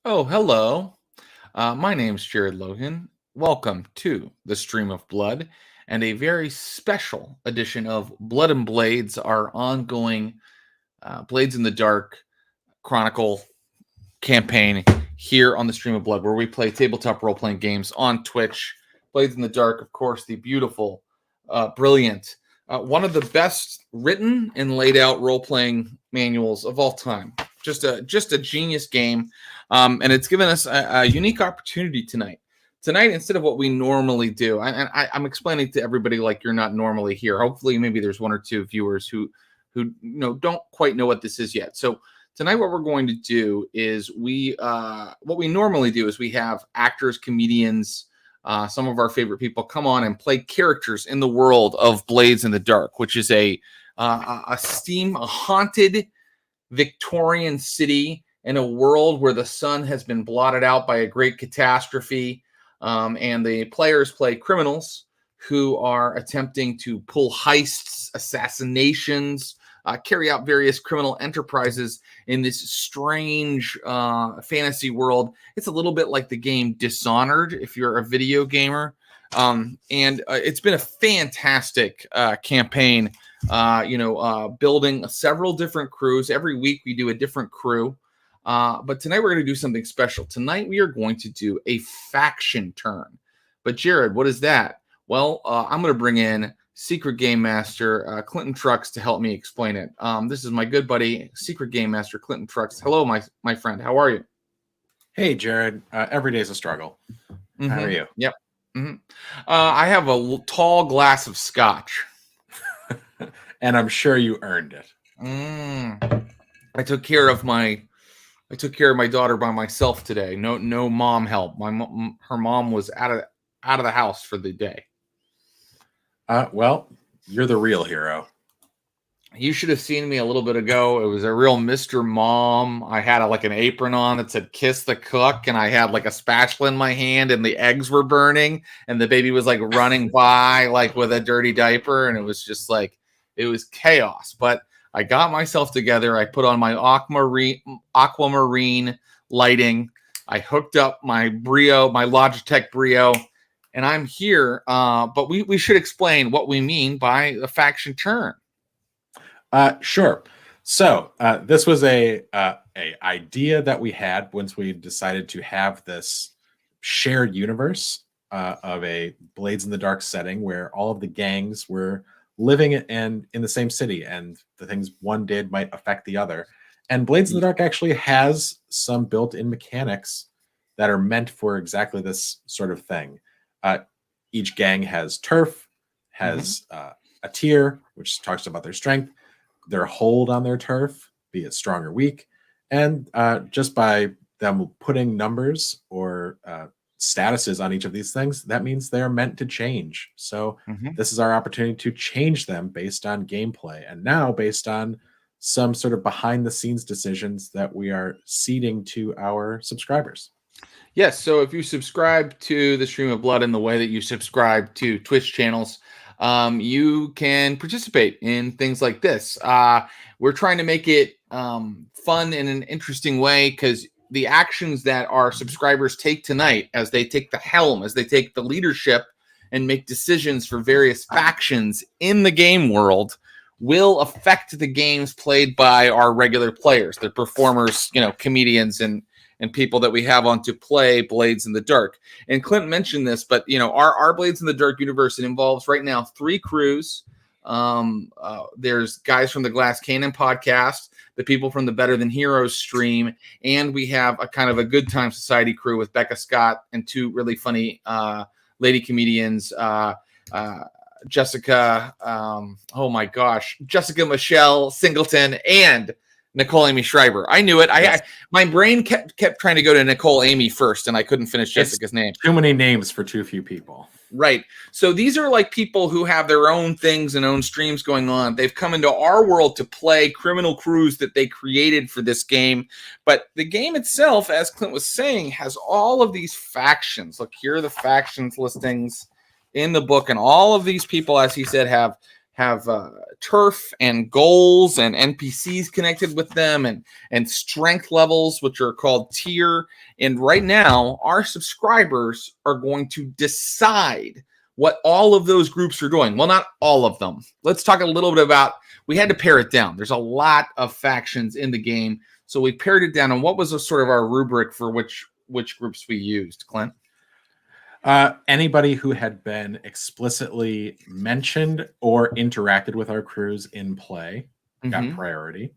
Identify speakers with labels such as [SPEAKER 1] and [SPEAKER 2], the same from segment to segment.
[SPEAKER 1] Oh, hello. My name's Jared Logan. Welcome to the Stream of Blood and a very special edition of Blood and Blades, our ongoing Blades in the Dark Chronicle campaign here on the Stream of Blood, where we play tabletop role playing games on Twitch. Blades in the Dark, of course, the beautiful, brilliant, one of the best written and laid out role playing manuals of all time. Just a genius game, and it's given us a unique opportunity tonight. Tonight, instead of what we normally do, I'm explaining to everybody like you're not normally here. Hopefully, maybe there's one or two viewers who don't quite know what this is yet. So tonight, what we're going to do is what we normally do is we have actors, comedians, some of our favorite people come on and play characters in the world of Blades in the Dark, which is a haunted Victorian city in a world where the sun has been blotted out by a great catastrophe, and the players play criminals who are attempting to pull heists, assassinations, carry out various criminal enterprises in this strange fantasy world. It's a little bit like the game Dishonored, if you're a video gamer. And it's been a fantastic campaign, building several different crews. Every week we do a different crew. But tonight we're going to do something special. Tonight we are going to do a faction turn. But Jared, what is that? Well, I'm going to bring in Secret Game Master Clinton Trucks to help me explain it. This is my good buddy, Secret Game Master Clinton Trucks. Hello, my friend. How are you?
[SPEAKER 2] Hey, Jared. Every day is a struggle.
[SPEAKER 1] Mm-hmm.
[SPEAKER 2] How are you?
[SPEAKER 1] Yep. Mm-hmm. I have a tall glass of scotch.
[SPEAKER 2] And I'm sure you earned it.
[SPEAKER 1] I took care of my daughter by myself today. No mom help. Her mom was out of the house for the day.
[SPEAKER 2] Well, you're the real hero.
[SPEAKER 1] You should have seen me a little bit ago. It was a real Mr. Mom. I had an apron on that said "Kiss the Cook," and I had like a spatula in my hand, and the eggs were burning, and the baby was like running by like with a dirty diaper, and it was just like it was chaos. But I got myself together. I put on my aquamarine lighting. I hooked up my Logitech Brio, and I'm here. But we should explain what we mean by a faction turn.
[SPEAKER 2] Sure. So this was a idea that we had once we decided to have this shared universe of a Blades in the Dark setting where all of the gangs were living in the same city, and the things one did might affect the other. And Blades in the Dark actually has some built-in mechanics that are meant for exactly this sort of thing. Each gang has turf, has a tier, which talks about their strength, their hold on their turf, be it strong or weak, and just by them putting numbers or statuses on each of these things, that means they're meant to change. So this is our opportunity to change them based on gameplay, and now based on some sort of behind the scenes decisions that we are seeding to our subscribers.
[SPEAKER 1] Yes, so if you subscribe to the Stream of Blood in the way that you subscribe to Twitch channels, you can participate in things like this. We're trying to make it fun in an interesting way, because the actions that our subscribers take tonight, as they take the helm, as they take the leadership and make decisions for various factions in the game world, will affect the games played by our regular players, the performers, comedians and people that we have on to play Blades in the Dark. And Clint mentioned this, but our Blades in the Dark universe, it involves right now 3 crews. There's guys from the Glass Cannon podcast, the people from the Better Than Heroes stream, and we have a kind of a Good Time Society crew with Becca Scott and 2 really funny lady comedians, Jessica Michelle Singleton and Nicole Amy Schreiber. I knew it.
[SPEAKER 2] Yes.
[SPEAKER 1] My brain kept trying to go to Nicole Amy first, and I couldn't finish Jessica's name.
[SPEAKER 2] Too many names for too few people.
[SPEAKER 1] Right. So these are like people who have their own things and own streams going on. They've come into our world to play criminal crews that they created for this game. But the game itself, as Clint was saying, has all of these factions. Look, here are the factions listings in the book. And all of these people, as he said, have turf and goals and NPCs connected with them, and strength levels, which are called tier. And right now, our subscribers are going to decide what all of those groups are doing. Well, not all of them. Let's talk a little bit about, we had to pare it down. There's a lot of factions in the game. So we pared it down. And what was a sort of our rubric for which groups we used, Clint?
[SPEAKER 2] Anybody who had been explicitly mentioned or interacted with our crews in play got priority.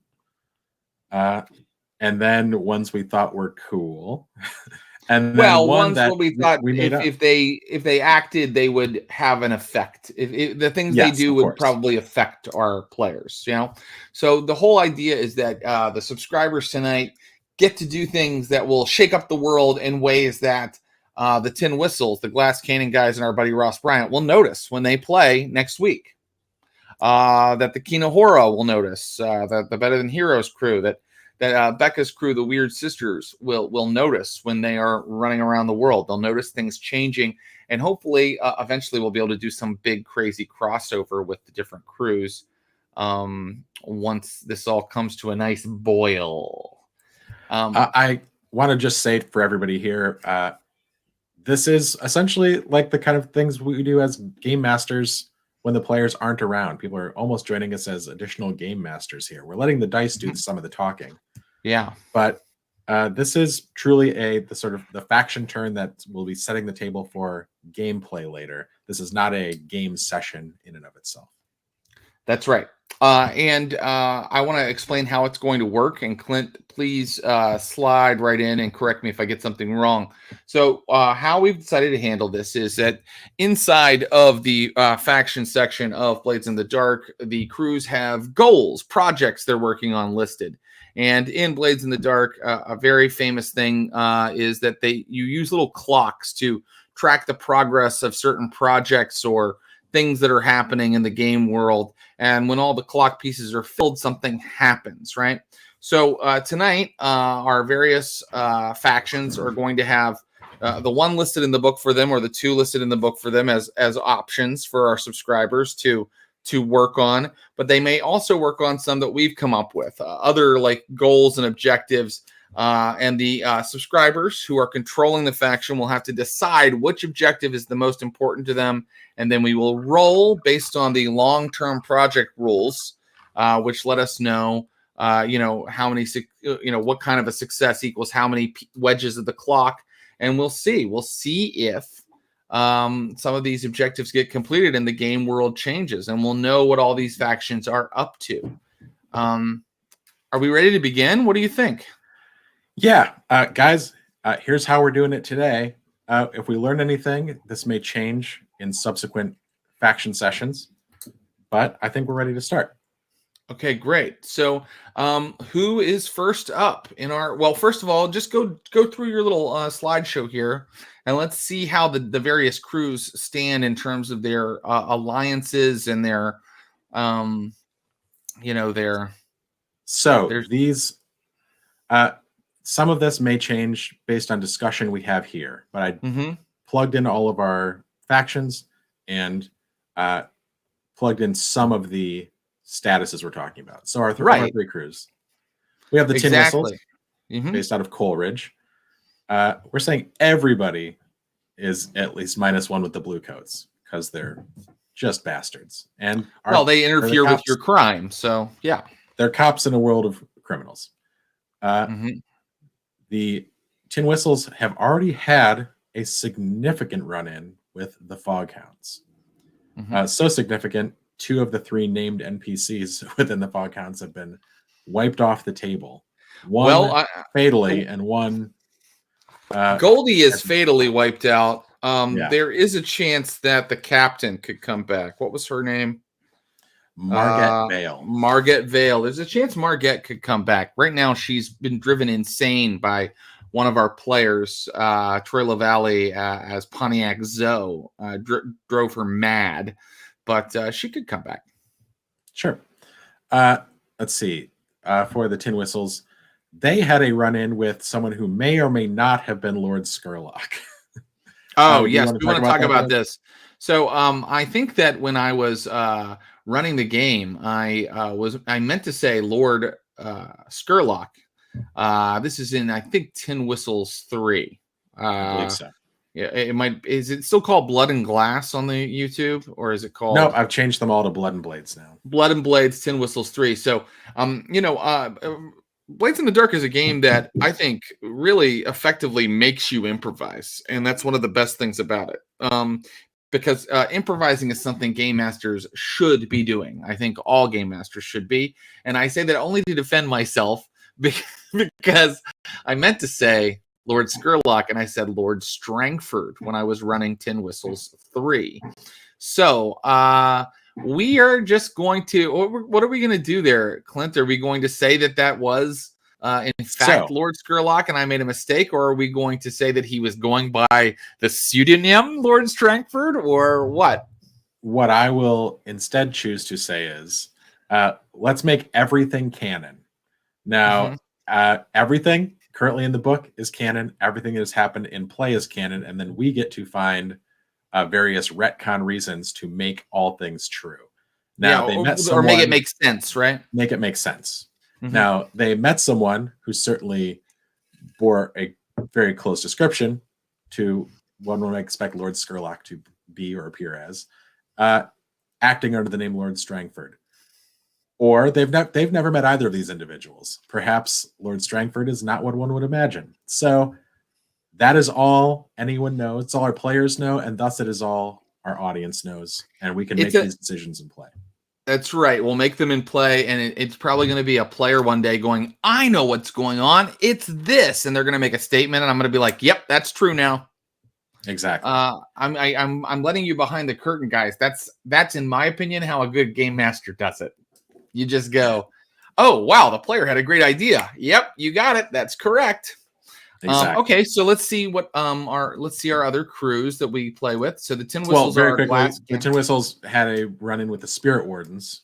[SPEAKER 2] And then ones we thought were cool. And then
[SPEAKER 1] ones that we thought if they acted, they would have an effect. If the things they do would probably affect our players, So the whole idea is that the subscribers tonight get to do things that will shake up the world in ways that the Tin Whistles, the Glass Cannon guys, and our buddy Ross Bryant will notice when they play next week. That the Kinohora will notice. That the Better Than Heroes crew, that Becca's crew, the Weird Sisters, will notice when they are running around the world. They'll notice things changing, and hopefully, eventually, we'll be able to do some big, crazy crossover with the different crews once this all comes to a nice boil.
[SPEAKER 2] I want to just say for everybody here, this is essentially like the kind of things we do as game masters when the players aren't around. People are almost joining us as additional game masters here. We're letting the dice do some of the talking.
[SPEAKER 1] Yeah.
[SPEAKER 2] But this is truly the sort of the faction turn that will be setting the table for gameplay later. This is not a game session in and of itself.
[SPEAKER 1] That's right. And I want to explain how it's going to work. And Clint, please slide right in and correct me if I get something wrong. So how we've decided to handle this is that inside of the faction section of Blades in the Dark, the crews have goals, projects they're working on listed. And in Blades in the Dark, a very famous thing is that you use little clocks to track the progress of certain projects or things that are happening in the game world. And when all the clock pieces are filled, something happens, right? So tonight, our various factions are going to have the one listed in the book for them or the two listed in the book for them as options for our subscribers to work on. But they may also work on some that we've come up with, other like goals and objectives. And the subscribers who are controlling the faction will have to decide which objective is the most important to them. And then we will roll based on the long-term project rules, which let us know, how many, what kind of a success equals how many wedges of the clock. And we'll see if some of these objectives get completed and the game world changes, and we'll know what all these factions are up to. Are we ready to begin? What do you think?
[SPEAKER 2] Yeah, guys, here's how we're doing it today. If we learn anything, this may change in subsequent faction sessions, but I think we're ready to start.
[SPEAKER 1] Okay, great. So who is first up in our, well, first of all, just go through your little slideshow here, and let's see how the various crews stand in terms of their alliances and their,
[SPEAKER 2] these, some of this may change based on discussion we have here, but I plugged in all of our factions and plugged in some of the statuses we're talking about. So our three crews. We have the Tin Whistles based out of Coleridge. We're saying everybody is at least -1 with the Bluecoats because they're just bastards. And
[SPEAKER 1] they interfere with your crime. So yeah,
[SPEAKER 2] they're cops in a world of criminals. The Tin Whistles have already had a significant run-in with the Fog Hounds. So significant, 2 of the 3 named NPCs within the Fog Hounds have been wiped off the table. One fatally, and one...
[SPEAKER 1] Goldie is fatally wiped out. There is a chance that the captain could come back. What was her name?
[SPEAKER 2] Margette Vale.
[SPEAKER 1] Margette Vale. There's a chance Margette could come back. Right now, she's been driven insane by one of our players, Troy LaValle, as Pontiac Zoe. Drove her mad, but she could come back.
[SPEAKER 2] Sure. Let's see. For the Tin Whistles, they had a run-in with someone who may or may not have been Lord Scurlock.
[SPEAKER 1] Oh, yes. We want to talk about this. So I think that when I was running the game, I meant to say Lord Scurlock. This is in, I think, Tin Whistles 3.
[SPEAKER 2] I believe so.
[SPEAKER 1] Yeah, it might. Is it still called Blood and Glass on the YouTube, or is it called?
[SPEAKER 2] No, I've changed them all to Blood and Blades now.
[SPEAKER 1] Blood and Blades, Tin Whistles 3. So, Blades in the Dark is a game that I think really effectively makes you improvise, and that's one of the best things about it. Because improvising is something game masters should be doing. I think all game masters should be, and I say that only to defend myself because I meant to say Lord Scurlock, and I said Lord Strangford when I was running Tin Whistles 3. So we are just going to, what are we going to do there, Clint? Are we going to say that was, in fact, Lord Scurlock and I made a mistake, or are we going to say that he was going by the pseudonym Lord Strangford, or what?
[SPEAKER 2] What I will instead choose to say is, let's make everything canon. Now, everything currently in the book is canon. Everything that has happened in play is canon. And then we get to find various retcon reasons to make all things true. Now, they met someone,
[SPEAKER 1] or make it make sense, right?
[SPEAKER 2] Make it make sense. Now, they met someone who certainly bore a very close description to what one would expect Lord Scurlock to be or appear as, acting under the name Lord Strangford. Or they've never met either of these individuals. Perhaps Lord Strangford is not what one would imagine. So that is all anyone knows. It's all our players know, and thus it is all our audience knows. And we can make these decisions in play.
[SPEAKER 1] That's right. We'll make them in play, and it's probably going to be a player one day going, I know what's going on. It's this. And they're going to make a statement, and I'm going to be like, yep, that's true now.
[SPEAKER 2] Exactly.
[SPEAKER 1] I'm letting you behind the curtain, guys. That's in my opinion how a good game master does it. You just go, oh, wow, the player had a great idea. Yep, you got it. That's correct. Exactly. Okay, so let's see what our other crews that we play with. So the Tin Whistles
[SPEAKER 2] very quickly, the Tin Whistles had a run-in with the Spirit Wardens.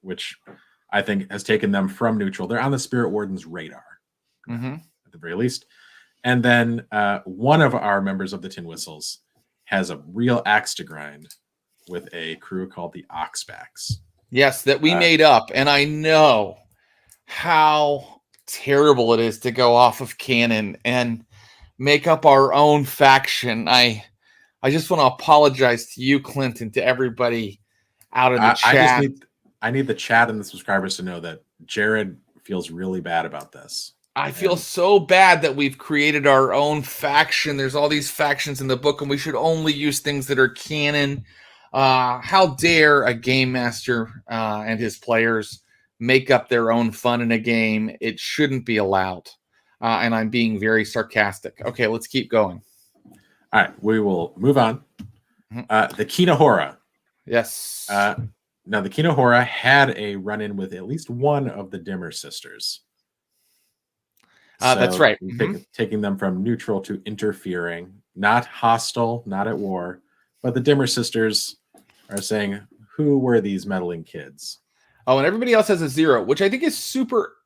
[SPEAKER 2] Which I think has taken them from neutral. They're on the Spirit Wardens' radar, at the very least. And then one of our members of the Tin Whistles has a real axe to grind with a crew called the Oxbacks.
[SPEAKER 1] Yes, that we made up. And I know how terrible it is to go off of canon and make up our own faction. I just want to apologize to you, Clint, and to everybody out in the chat.
[SPEAKER 2] I need the chat and the subscribers to know that Jared feels really bad about this.
[SPEAKER 1] I feel so bad that we've created our own faction. There's all these factions in the book, and we should only use things that are canon. How dare a game master and his players make up their own fun in a game? It shouldn't be allowed. And I'm being very sarcastic. Okay, let's keep going.
[SPEAKER 2] All right, we will move on. The Kinahora.
[SPEAKER 1] Yes.
[SPEAKER 2] Now, the Kinahora had a run-in with at least one of the Dimmer sisters.
[SPEAKER 1] That's right.
[SPEAKER 2] Taking them from neutral to interfering. Not hostile, not at war. But the Dimmer sisters are saying, who were these meddling kids?
[SPEAKER 1] Oh, and everybody else has a 0, which I think is super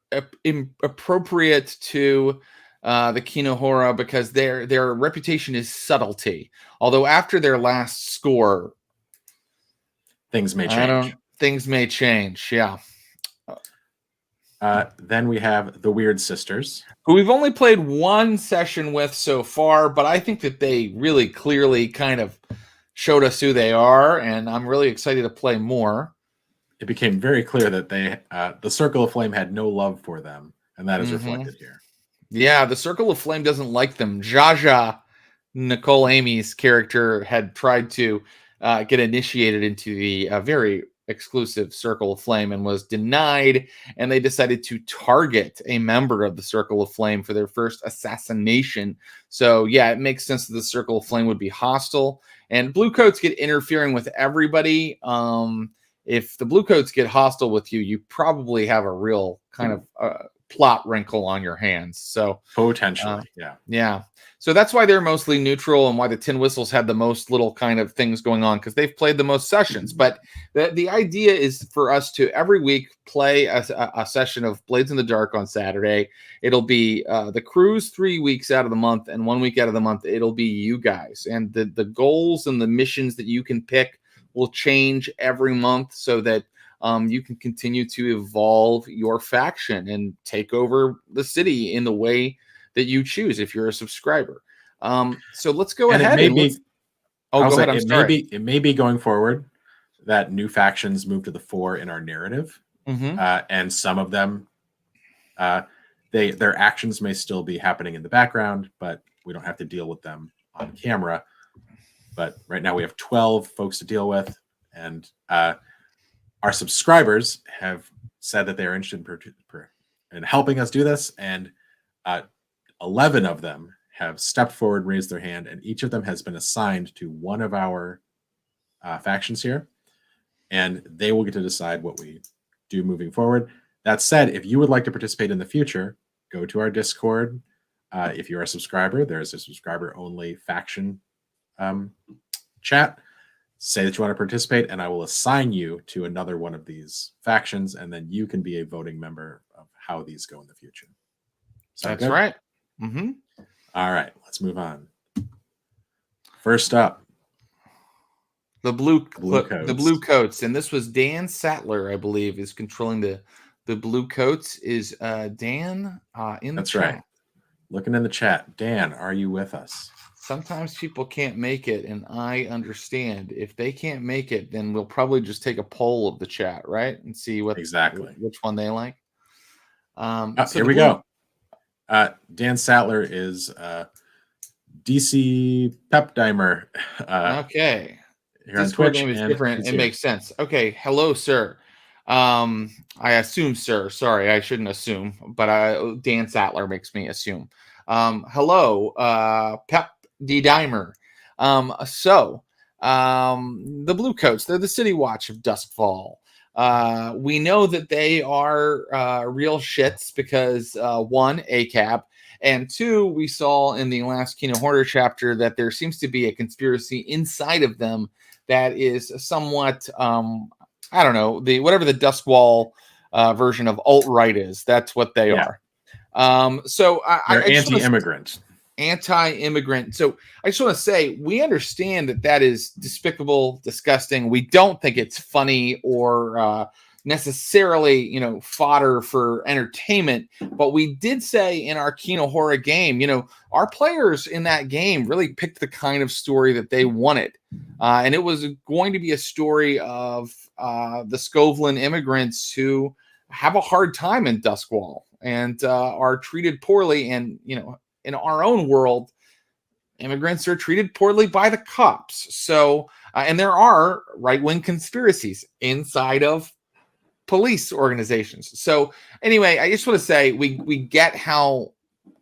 [SPEAKER 1] appropriate to the Kinahora because their reputation is subtlety. Although after their last score,
[SPEAKER 2] things may change.
[SPEAKER 1] Things may change, yeah.
[SPEAKER 2] Then we have the Weird Sisters,
[SPEAKER 1] who we've only played one session with so far, but I think that they really clearly kind of showed us who they are, and I'm really excited to play more.
[SPEAKER 2] It became very clear that the Circle of Flame had no love for them, and that is reflected here.
[SPEAKER 1] Yeah, the Circle of Flame doesn't like them. Jaja, Nicole Amy's character, had tried to get initiated into the very exclusive Circle of Flame and was denied, and they decided to target a member of the Circle of Flame for their first assassination. So yeah, it makes sense that the Circle of Flame would be hostile, and Bluecoats get interfering with everybody. If the Bluecoats get hostile with you, you probably have a real kind of plot wrinkle on your hands. So
[SPEAKER 2] potentially,
[SPEAKER 1] yeah. So that's why they're mostly neutral, and why the Tin Whistles had the most little kind of things going on, because they've played the most sessions. But the idea is for us to every week play a session of Blades in the Dark on Saturday. It'll be the crews 3 weeks out of the month, and 1 week out of the month it'll be you guys. And the goals and the missions that you can pick will change every month so that you can continue to evolve your faction and take over the city in the way that you choose if you're a subscriber. So let's go
[SPEAKER 2] And it
[SPEAKER 1] ahead
[SPEAKER 2] may
[SPEAKER 1] and let's.
[SPEAKER 2] be,
[SPEAKER 1] Oh,
[SPEAKER 2] I'll
[SPEAKER 1] go
[SPEAKER 2] say
[SPEAKER 1] ahead. I'm sorry.
[SPEAKER 2] it may be going forward that new factions move to the fore in our narrative,
[SPEAKER 1] Mm-hmm.
[SPEAKER 2] and some of them, their actions may still be happening in the background, but we don't have to deal with them on camera. But right now we have 12 folks to deal with, and our subscribers have said that they are interested in helping us do this, and 11 of them have stepped forward, raised their hand, and each of them has been assigned to one of our factions here, and they will get to decide what we do moving forward. That said, if you would like to participate in the future, go to our Discord. If you're a subscriber, there's a subscriber-only faction chat. Say that you want to participate, and I will assign you to another one of these factions, and then you can be a voting member of how these go in the future. Sound
[SPEAKER 1] That's
[SPEAKER 2] good?
[SPEAKER 1] right. Mm-hmm.
[SPEAKER 2] All right, let's move on. First up,
[SPEAKER 1] The
[SPEAKER 2] Bluecoats.
[SPEAKER 1] Bluecoats, and this was Dan Sattler, I believe, is controlling the Bluecoats. Is Dan in the
[SPEAKER 2] That's
[SPEAKER 1] chat?
[SPEAKER 2] right. Looking in the chat. Dan, are you with us?
[SPEAKER 1] Sometimes people can't make it, and I understand. If they can't make it, then we'll probably just take a poll of the chat, right, and see
[SPEAKER 2] Exactly.
[SPEAKER 1] which one they like.
[SPEAKER 2] Oh,
[SPEAKER 1] So
[SPEAKER 2] here we go. Dan Sattler is DC Pepdimer.
[SPEAKER 1] Okay.
[SPEAKER 2] Here on
[SPEAKER 1] Discord
[SPEAKER 2] Twitch,
[SPEAKER 1] name is
[SPEAKER 2] and
[SPEAKER 1] different. It makes sense. Okay. Hello, sir. I assume, sir. Sorry, I shouldn't assume, but Dan Sattler makes me assume. Hello, Pep D. Dimer. The Bluecoats, they're the City Watch of Duskfall. We know that they are real shits because one, ACAB, and two, we saw in the last Kino Horror chapter that there seems to be a conspiracy inside of them that is somewhat, I don't know, whatever the Duskwall version of alt-right is. That's what they are.
[SPEAKER 2] They're anti-immigrant.
[SPEAKER 1] Anti-immigrant. So I just want to say, we understand that is despicable, disgusting. We don't think it's funny or necessarily, fodder for entertainment. But we did say in our Kino Horror game, our players in that game really picked the kind of story that they wanted. And it was going to be a story of the Skovlin immigrants who have a hard time in Duskwall and are treated poorly. And, in our own world, immigrants are treated poorly by the cops. So, and there are right-wing conspiracies inside of police organizations. So anyway, I just want to say we get how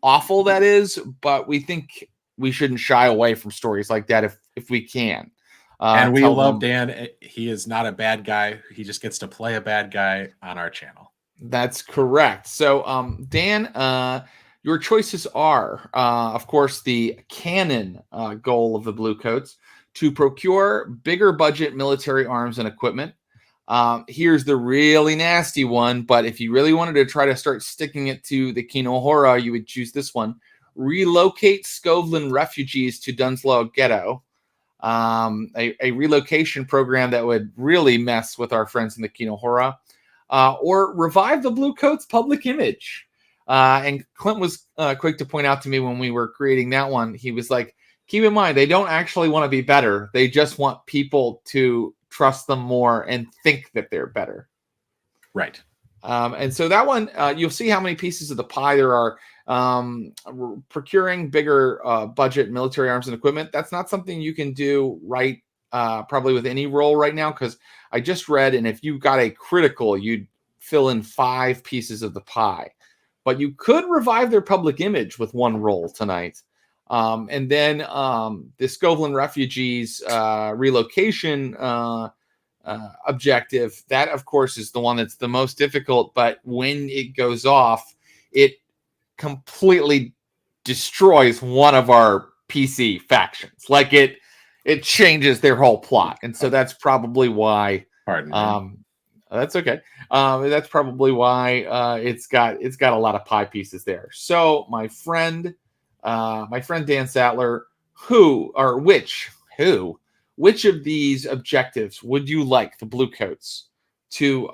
[SPEAKER 1] awful that is, but we think we shouldn't shy away from stories like that if we can.
[SPEAKER 2] And we love Dan. He is not a bad guy. He just gets to play a bad guy on our channel.
[SPEAKER 1] That's correct. So, Dan, your choices are, of course, the canon goal of the Bluecoats to procure bigger budget military arms and equipment. Here's the really nasty one, but if you really wanted to try to start sticking it to the Kino Horror, you would choose this one. Relocate Skovlin refugees to Dunslow Ghetto. A relocation program that would really mess with our friends in the Kino Horror. Or revive the Bluecoats' public image. And Clint was quick to point out to me when we were creating that one, he was like, keep in mind, they don't actually want to be better. They just want people to trust them more and think that they're better.
[SPEAKER 2] Right.
[SPEAKER 1] And so that one, you'll see how many pieces of the pie there are. Procuring bigger budget military arms and equipment. That's not something you can do right probably with any role right now, because I just read, and if you got a critical, you'd fill in 5 pieces of the pie. But you could revive their public image with one role tonight. And then the Skovlin refugees relocation objective, that, of course, is the one that's the most difficult. But when it goes off, it completely destroys one of our PC factions. Like it changes their whole plot. And so that's probably why.
[SPEAKER 2] Pardon me.
[SPEAKER 1] That's okay. That's probably why it's got a lot of pie pieces there. So my friend Dan Sattler, which which of these objectives would you like the Bluecoats to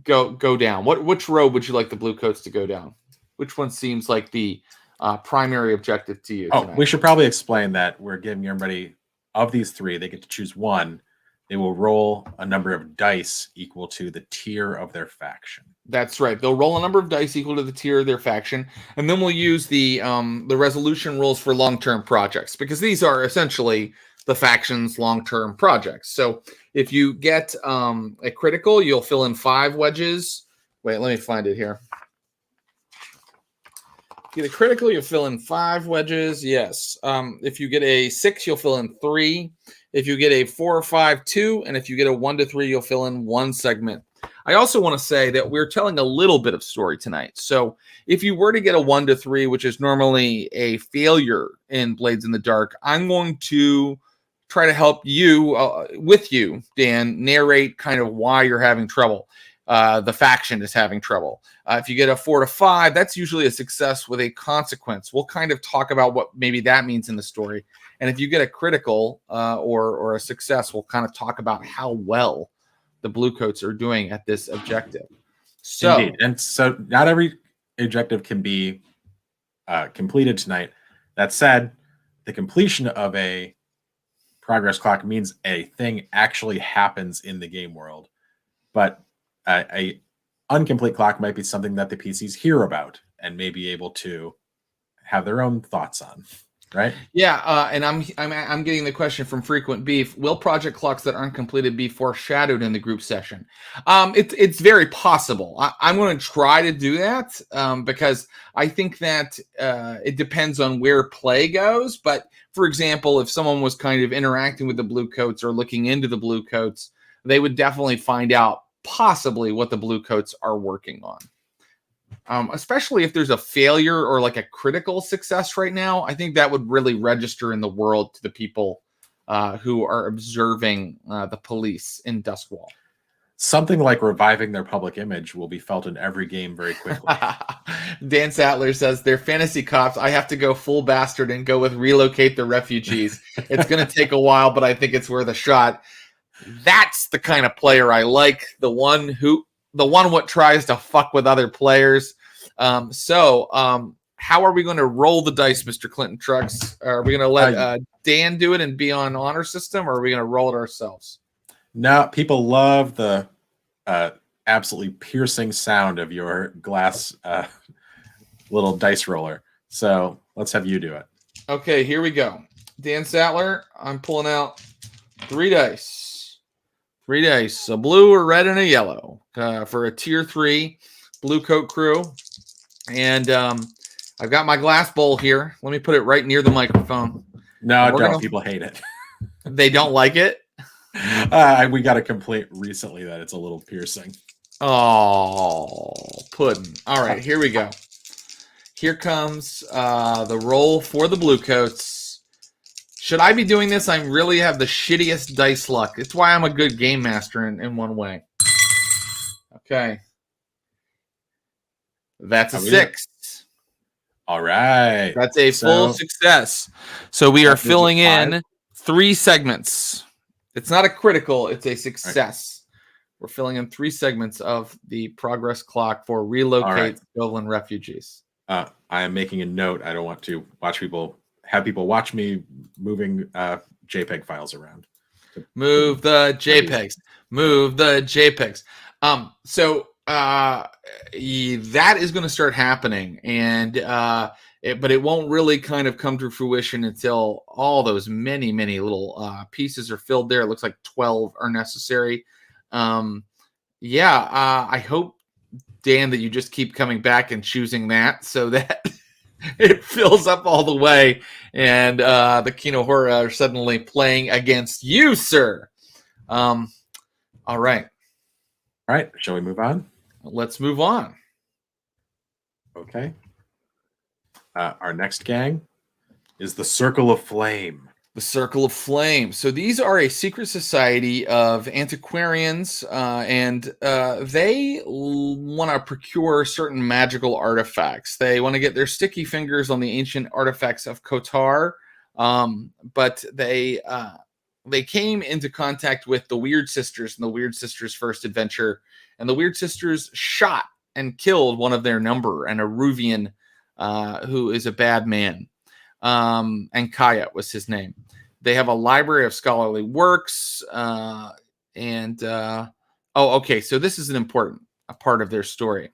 [SPEAKER 1] go down? Which road would you like the Bluecoats to go down? Which one seems like the primary objective to you tonight?
[SPEAKER 2] We should probably explain that we're giving everybody, of these three, they get to choose one. They will roll a number of dice equal to the tier of their faction.
[SPEAKER 1] That's right. They'll roll a number of dice equal to the tier of their faction, and then we'll use the resolution rules for long-term projects, because these are essentially the faction's long-term projects. So if you get a critical, you'll fill in 5 wedges. Wait, let me find it here. Get a critical, you'll fill in 5 wedges. Yes. If you get a 6, you'll fill in 3. If you get a 4 or 5, 2, and if you get a 1 to 3, you'll fill in 1 segment. I also want to say that we're telling a little bit of story tonight. So if you were to get a 1 to 3, which is normally a failure in Blades in the Dark, I'm going to try to help you, with you, Dan, narrate kind of why you're having trouble. The faction is having trouble. If you get a 4 to 5, that's usually a success with a consequence. We'll kind of talk about what maybe that means in the story. And if you get a critical or a success, we'll kind of talk about how well the Bluecoats are doing at this objective. So,
[SPEAKER 2] indeed. And so not every objective can be completed tonight. That said, the completion of a progress clock means a thing actually happens in the game world. But a incomplete clock might be something that the PCs hear about and may be able to have their own thoughts on, right?
[SPEAKER 1] Yeah, and I'm getting the question from Frequent Beef: will project clocks that aren't completed be foreshadowed in the group session? It's very possible. I'm going to try to do that because I think that it depends on where play goes. But for example, if someone was kind of interacting with the Bluecoats or looking into the Bluecoats, they would definitely find out possibly what the Bluecoats are working on. Especially if there's a failure or like a critical success right now, I think that would really register in the world to the people who are observing the police in Duskwall.
[SPEAKER 2] Something like reviving their public image will be felt in every game very quickly.
[SPEAKER 1] Dan Sattler says, they're fantasy cops. I have to go full bastard and go with relocate the refugees. It's going to take a while, but I think it's worth a shot. That's the kind of player I like. The one what tries to fuck with other players. So how are we going to roll the dice, Mr. Clinton Trucks? Are we going to let Dan do it and be on honor system, or are we going to roll it ourselves?
[SPEAKER 2] No, people love the absolutely piercing sound of your glass little dice roller. So let's have you do it.
[SPEAKER 1] Okay, here we go. Dan Sattler, I'm pulling out 3 dice. 3 dice, a blue, a red, and a yellow for a tier 3 Bluecoat crew. And I've got my glass bowl here. Let me put it right near the microphone.
[SPEAKER 2] No, don't. People hate it.
[SPEAKER 1] They don't like it?
[SPEAKER 2] We got a complaint recently that it's a little piercing.
[SPEAKER 1] Oh, pudding. All right, here we go. Here comes the roll for the Bluecoats. Should I be doing this? I really have the shittiest dice luck. It's why I'm a good game master in one way. Okay. That's a 6.
[SPEAKER 2] All right.
[SPEAKER 1] That's a full success. So we are filling in 3 segments. It's not a critical, it's a success. Right. We're filling in 3 segments of the progress clock for relocate Dublin refugees.
[SPEAKER 2] I am making a note. I don't want to have people watch me moving JPEG files around.
[SPEAKER 1] Move the JPEGs. Move the JPEGs. So that is going to start happening, and but it won't really kind of come to fruition until all those many little pieces are filled there. It looks like 12 are necessary. I hope, Dan, that you just keep coming back and choosing that so that it fills up all the way, and the Kinohora are suddenly playing against you, sir. All right.
[SPEAKER 2] All right. Shall we move on?
[SPEAKER 1] Let's move on.
[SPEAKER 2] Okay. Our next gang is the Circle of Flame.
[SPEAKER 1] The Circle of Flame. So these are a secret society of antiquarians, and they want to procure certain magical artifacts. They want to get their sticky fingers on the ancient artifacts of Kotar, But they came into contact with the Weird Sisters in the Weird Sisters' first adventure, and the Weird Sisters shot and killed one of their number, an Aruvian, who is a bad man. And Kaya was his name. They have a library of scholarly works, okay, so this is an important part of their story.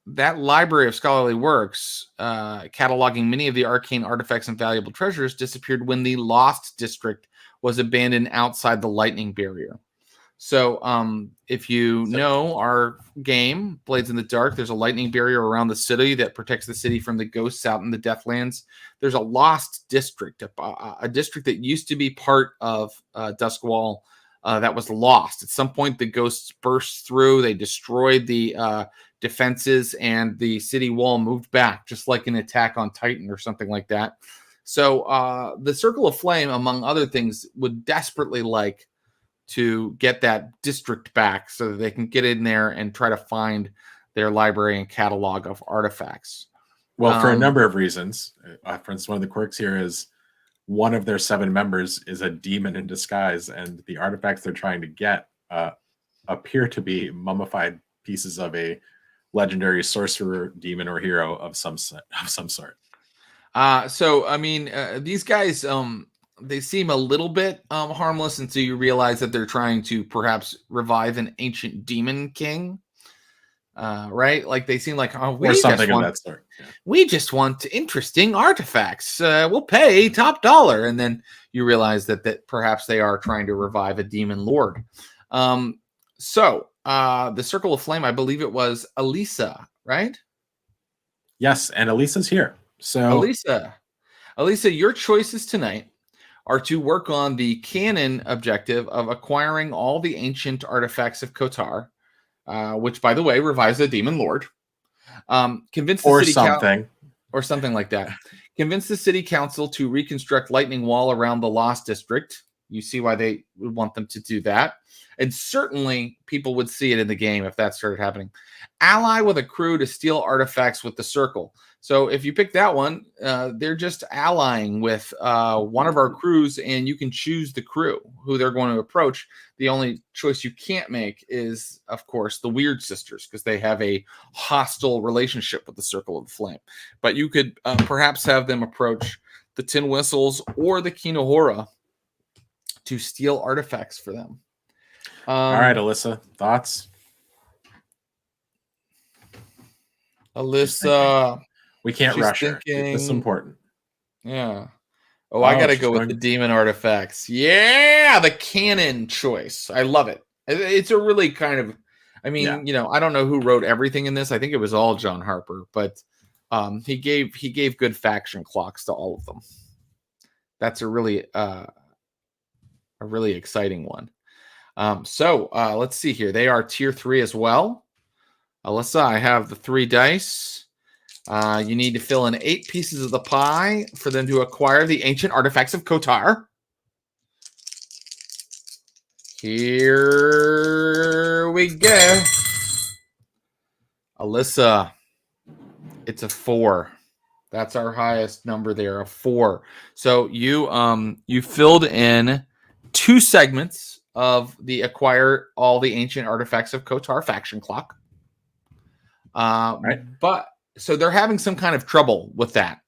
[SPEAKER 1] That library of scholarly works, cataloging many of the arcane artifacts and valuable treasures, disappeared when the Lost District was abandoned outside the lightning barrier. So if you know our game, Blades in the Dark, there's a lightning barrier around the city that protects the city from the ghosts out in the Deathlands. There's a Lost District, a district that used to be part of Duskwall that was lost. At some point, the ghosts burst through. They destroyed the defenses, and the city wall moved back, just like an attack on Titan or something like that. So the Circle of Flame, among other things, would desperately like to get that district back so that they can get in there and try to find their library and catalog of artifacts.
[SPEAKER 2] Well, for a number of reasons. For instance, one of the quirks here is one of their 7 members is a demon in disguise, and the artifacts they're trying to get appear to be mummified pieces of a legendary sorcerer, demon, or hero of some sort.
[SPEAKER 1] So, I mean, these guys, they seem a little bit harmless until you realize that they're trying to perhaps revive an ancient demon king. Right? Like they seem like, oh,
[SPEAKER 2] or something of that sort. Yeah.
[SPEAKER 1] We just want interesting artifacts. We'll pay top dollar. And then you realize that perhaps they are trying to revive a demon lord. So the Circle of Flame, I believe it was Elisa, right?
[SPEAKER 2] Yes, and Elisa's here. So
[SPEAKER 1] Elisa, your choices tonight are to work on the canon objective of acquiring all the ancient artifacts of Kotar, which, by the way, revives the demon lord. Convince the
[SPEAKER 2] or
[SPEAKER 1] city
[SPEAKER 2] something.
[SPEAKER 1] Or something like that. Convince the city council to reconstruct lightning wall around the Lost District. You see why they would want them to do that. And certainly people would see it in the game if that started happening. Ally with a crew to steal artifacts with the Circle. So if you pick that one, they're just allying with one of our crews, and you can choose the crew who they're going to approach. The only choice you can't make is, of course, the Weird Sisters, because they have a hostile relationship with the Circle of the Flame. But you could perhaps have them approach the Tin Whistles or the Kinohora to steal artifacts for them.
[SPEAKER 2] All right, Alyssa, thoughts?
[SPEAKER 1] Alyssa,
[SPEAKER 2] we can't rush her. This is important.
[SPEAKER 1] Yeah. Oh, I got to go with the demon artifacts. Yeah, the canon choice. I love it. It's a really kind of, I mean, you know, I don't know who wrote everything in this. I think it was all John Harper, but he gave good faction clocks to all of them. That's a really exciting one. So let's see here. They are tier 3 as well. Alyssa, I have the 3 dice. You need to fill in 8 pieces of the pie for them to acquire the ancient artifacts of Kotar. Here we go. Alyssa, it's a 4. That's our highest number there, a 4. So you filled in 2 segments of the acquire all the ancient artifacts of Kotar faction clock.
[SPEAKER 2] Right.
[SPEAKER 1] But so they're having some kind of trouble with that.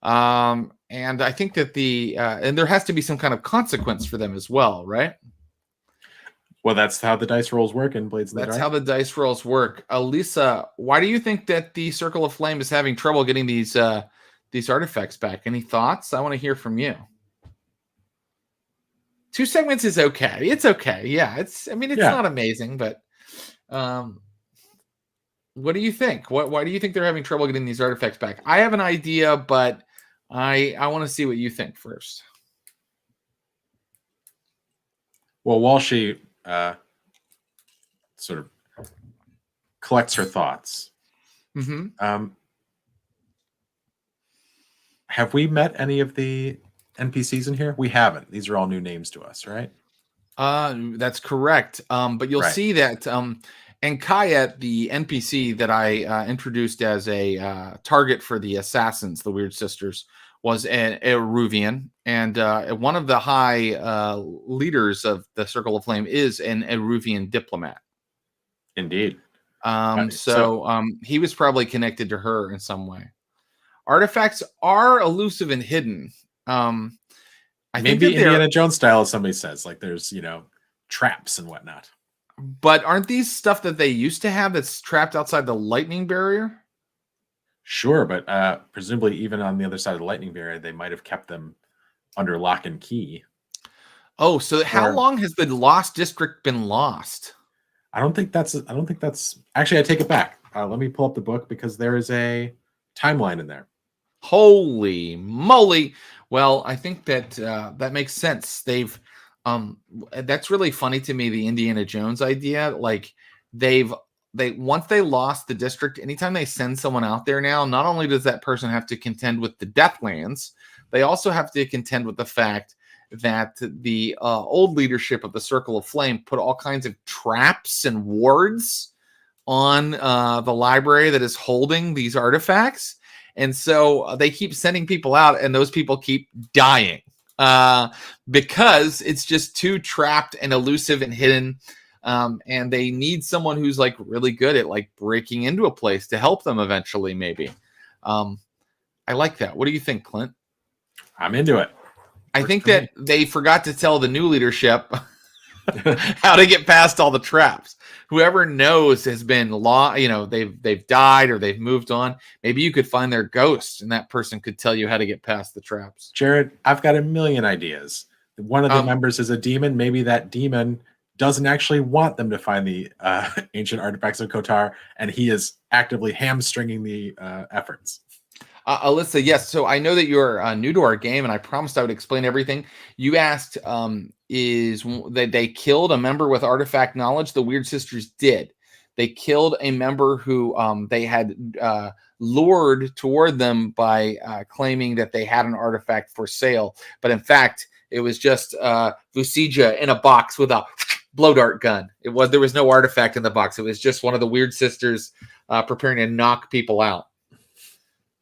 [SPEAKER 1] And I think that and there has to be some kind of consequence for them as well, right?
[SPEAKER 2] Well, that's how the dice rolls work in Blades in the Dark.
[SPEAKER 1] That's how the dice rolls work. Elisa, why do you think that the Circle of Flame is having trouble getting these artifacts back? Any thoughts? I want to hear from you. 2 segments is okay. It's okay. Yeah, it's not amazing, but what do you think? Why do you think they're having trouble getting these artifacts back? I have an idea, but I want to see what you think first.
[SPEAKER 2] Well, while she sort of collects her thoughts, have we met any of the NPCs in here? We haven't. These are all new names to us, right?
[SPEAKER 1] That's correct. But you'll see that and Kayet, the NPC that I introduced as a target for the assassins, the Weird Sisters, was an Eruvian, and one of the high leaders of the Circle of Flame is an Eruvian diplomat.
[SPEAKER 2] Indeed.
[SPEAKER 1] He was probably connected to her in some way. Artifacts are elusive and hidden. I
[SPEAKER 2] think maybe Indiana Jones style, as somebody says, like there's, traps and whatnot.
[SPEAKER 1] But aren't these stuff that they used to have that's trapped outside the lightning barrier?
[SPEAKER 2] Sure, but presumably even on the other side of the lightning barrier, they might have kept them under lock and key.
[SPEAKER 1] Oh, so how long has the Lost District been lost?
[SPEAKER 2] I don't think that's actually, I take it back. Let me pull up the book because there is a timeline in there.
[SPEAKER 1] Holy moly. Well, I think that that makes sense. They've that's really funny to me, the Indiana Jones idea. Like once they lost the district, anytime they send someone out there now, not only does that person have to contend with the Deathlands, they also have to contend with the fact that the old leadership of the Circle of Flame put all kinds of traps and wards on the library that is holding these artifacts. And so they keep sending people out, and those people keep dying because it's just too trapped and elusive and hidden. And they need someone who's like really good at like breaking into a place to help them eventually, maybe. I like that. What do you think, Clint?
[SPEAKER 2] I'm into it.
[SPEAKER 1] I think that they forgot to tell the new leadership how to get past all the traps. Whoever knows has been they've died or they've moved on. Maybe you could find their ghost, and that person could tell you how to get past the traps.
[SPEAKER 2] Jared, I've got a million ideas. One of the members is a demon. Maybe that demon doesn't actually want them to find the ancient artifacts of Kotar, and he is actively hamstringing the efforts.
[SPEAKER 1] Alyssa, yes. So I know that you're new to our game, and I promised I would explain everything. You asked, is that they killed a member with artifact knowledge? The Weird Sisters did. They killed a member who they had lured toward them by claiming that they had an artifact for sale. But in fact, it was just Lucija in a box with a blow dart gun. There was no artifact in the box. It was just one of the Weird Sisters preparing to knock people out.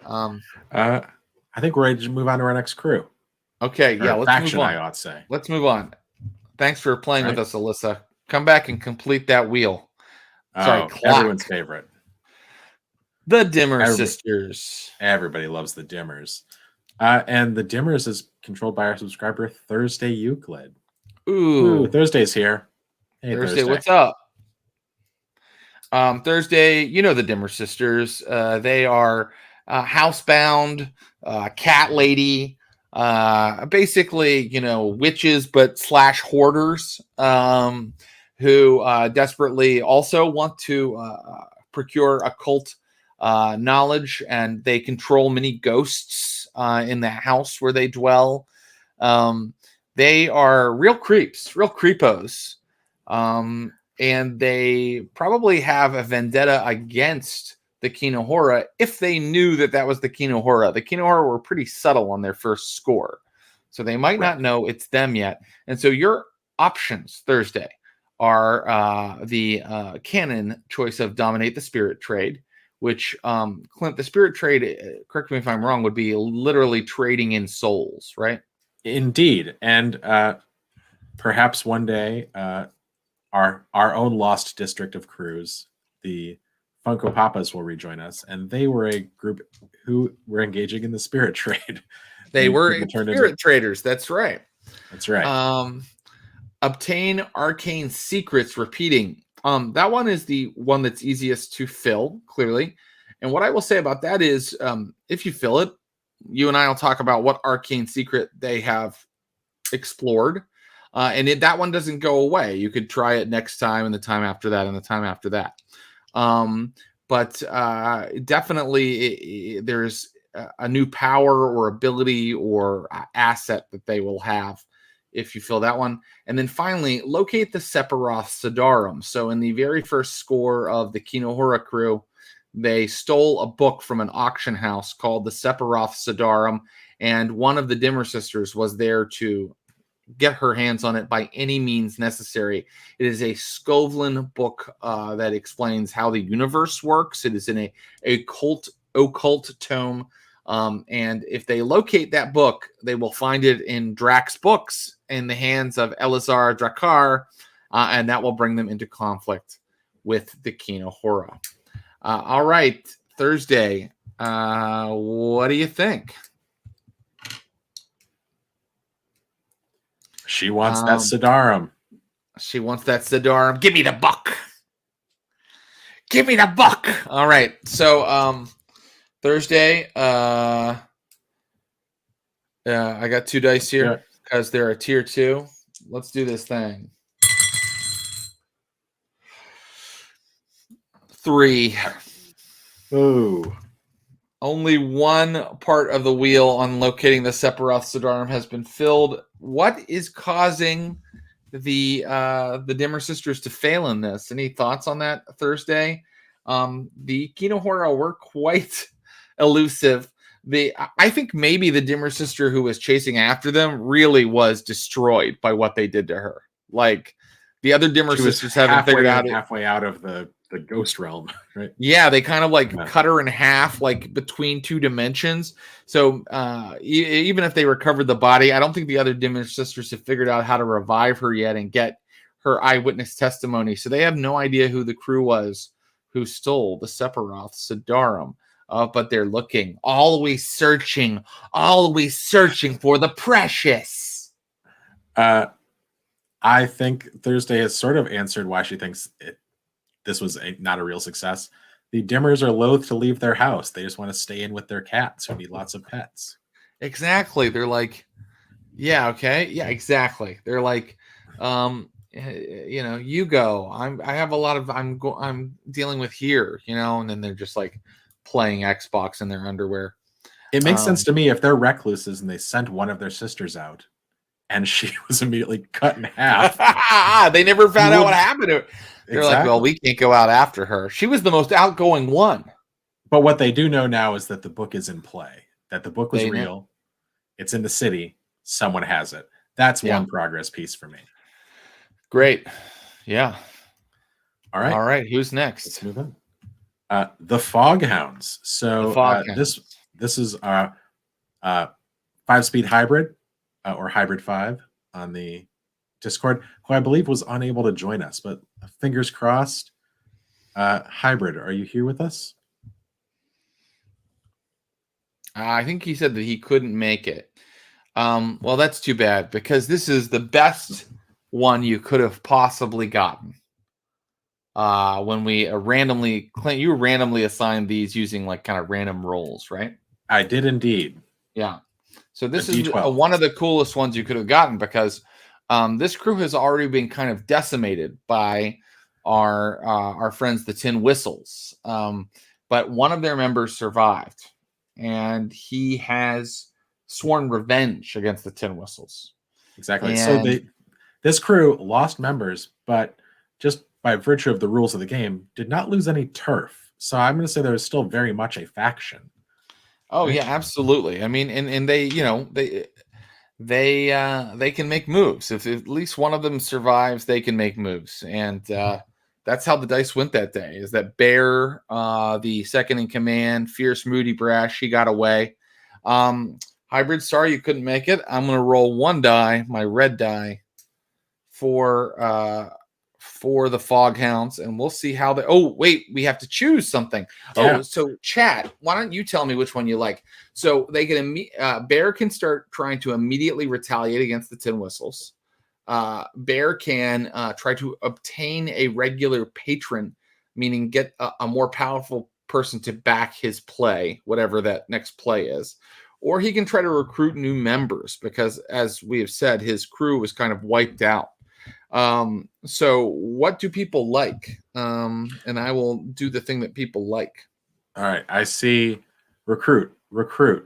[SPEAKER 2] I think we're ready to move on to our next crew.
[SPEAKER 1] Okay, yeah, let's move on.
[SPEAKER 2] I ought to say.
[SPEAKER 1] Let's move on. Thanks for playing with us, Alyssa. Come back and complete that wheel. Sorry, clock.
[SPEAKER 2] Everyone's favorite.
[SPEAKER 1] The Dimmer Sisters.
[SPEAKER 2] Everybody loves the Dimmers. And the Dimmers is controlled by our subscriber, Thursday Euclid.
[SPEAKER 1] Ooh,
[SPEAKER 2] Thursday's here. Hey,
[SPEAKER 1] Thursday, what's up? Thursday, you know the Dimmer Sisters. They are housebound, cat lady, basically, witches, but / hoarders who desperately also want to procure occult knowledge, and they control many ghosts in the house where they dwell. They are real creeps, real creepos. And they probably have a vendetta against the Kinohora if they knew that was the Kinohora. The Kinohora were pretty subtle on their first score, so they might not know it's them yet. And so your options Thursday are the canon choice of dominate the spirit trade, which Clint, the spirit trade, correct me if I'm wrong, would be literally trading in souls, right?
[SPEAKER 2] Indeed. And perhaps one day our own lost district of crews, the Funko Papas, will rejoin us, and they were a group who were engaging in the spirit trade.
[SPEAKER 1] They were spirit traders. That's right.
[SPEAKER 2] That's right.
[SPEAKER 1] Obtain arcane secrets. Repeating. That one is the one that's easiest to fill, clearly. And what I will say about that is, if you fill it, you and I will talk about what arcane secret they have explored. And that one doesn't go away. You could try it next time, and the time after that, and the time after that. But definitely there's a new power or ability or asset that they will have if you fill that one. And then finally, locate the Sephiroth Sidarum. So in the very first score of the Kinohora crew, they stole a book from an auction house called the Sephiroth Sidarum, and one of the Dimmer Sisters was there to get her hands on it by any means necessary. It is a Skovlin book that explains how the universe works. It is in a occult tome And if they locate that book, they will find it in Drax books in the hands of Elazar Drakkar, and that will bring them into conflict with the Kinohora. All right, Thursday. What do you think?
[SPEAKER 2] She wants that Sidarum.
[SPEAKER 1] She wants that Sidarum. Give me the buck. Give me the buck. All right. So Thursday, I got 2 dice here because they're a tier 2. Let's do this thing. 3.
[SPEAKER 2] Ooh.
[SPEAKER 1] Only one part of the wheel on locating the Sephiroth Sidarum has been filled. What is causing the Dimmer Sisters to fail in this? Any thoughts on that, Thursday? The Kinohora were quite elusive. I think maybe the Dimmer Sister who was chasing after them really was destroyed by what they did to her. Like the other Dimmer Sisters haven't figured out
[SPEAKER 2] halfway out of the ghost realm, right?
[SPEAKER 1] Yeah, they kind of cut her in half, like between 2 dimensions. So even if they recovered the body, I don't think the other Dimmer Sisters have figured out how to revive her yet and get her eyewitness testimony. So they have no idea who the crew was who stole the Sephiroth Sidarum. But they're looking, always searching for the precious.
[SPEAKER 2] I think Thursday has sort of answered why she thinks this was not a real success. The Dimmers are loath to leave their house. They just want to stay in with their cats who need lots of pets.
[SPEAKER 1] Exactly. They're like, yeah, okay. Yeah, exactly. They're like, you go. I have a lot of I'm dealing with here, and then they're just like playing Xbox in their underwear.
[SPEAKER 2] It makes sense to me if they're recluses and they sent one of their sisters out and she was immediately cut in half.
[SPEAKER 1] They never found out what happened to her. They're like, well, we can't go out after her. She was the most outgoing one.
[SPEAKER 2] But what they do know now is that the book is in play, that the book was real. It's in the city. Someone has it. That's one progress piece for me.
[SPEAKER 1] Great. Yeah.
[SPEAKER 2] All right.
[SPEAKER 1] Who's next?
[SPEAKER 2] Let's move on. The Fog Hounds. So this is a 5-speed hybrid or hybrid 5 on the Discord, who I believe was unable to join us, but fingers crossed. Hybrid, are you here with us?
[SPEAKER 1] I think he said that he couldn't make it. Well, that's too bad because this is the best one you could have possibly gotten. When we randomly assigned these using like kind of random rolls, right?
[SPEAKER 2] I did indeed.
[SPEAKER 1] Yeah. So this is one of the coolest ones you could have gotten because this crew has already been kind of decimated by our friends, the Tin Whistles. But one of their members survived, and he has sworn revenge against the Tin Whistles.
[SPEAKER 2] Exactly. So this crew lost members, but just by virtue of the rules of the game, did not lose any turf. So I'm going to say there is still very much a faction.
[SPEAKER 1] Oh yeah, absolutely. I mean, and they, they can make moves. If at least one of them survives, they can make moves. And that's how the dice went that day, is that Bear, the second in command, fierce, moody, brash, he got away. Hybrid, sorry you couldn't make it. I'm going to roll 1 die, my red die, for the Fog Hounds, and we'll see how they. Oh, wait, we have to choose something. Yeah. Oh, so chat, why don't you tell me which one you like? So they can Bear can start trying to immediately retaliate against the Tin Whistles. Bear can try to obtain a regular patron, meaning get a more powerful person to back his play, whatever that next play is. Or he can try to recruit new members because, as we have said, his crew was kind of wiped out. So what do people like? And I will do the thing that people like.
[SPEAKER 2] All right. I see recruit, retaliate,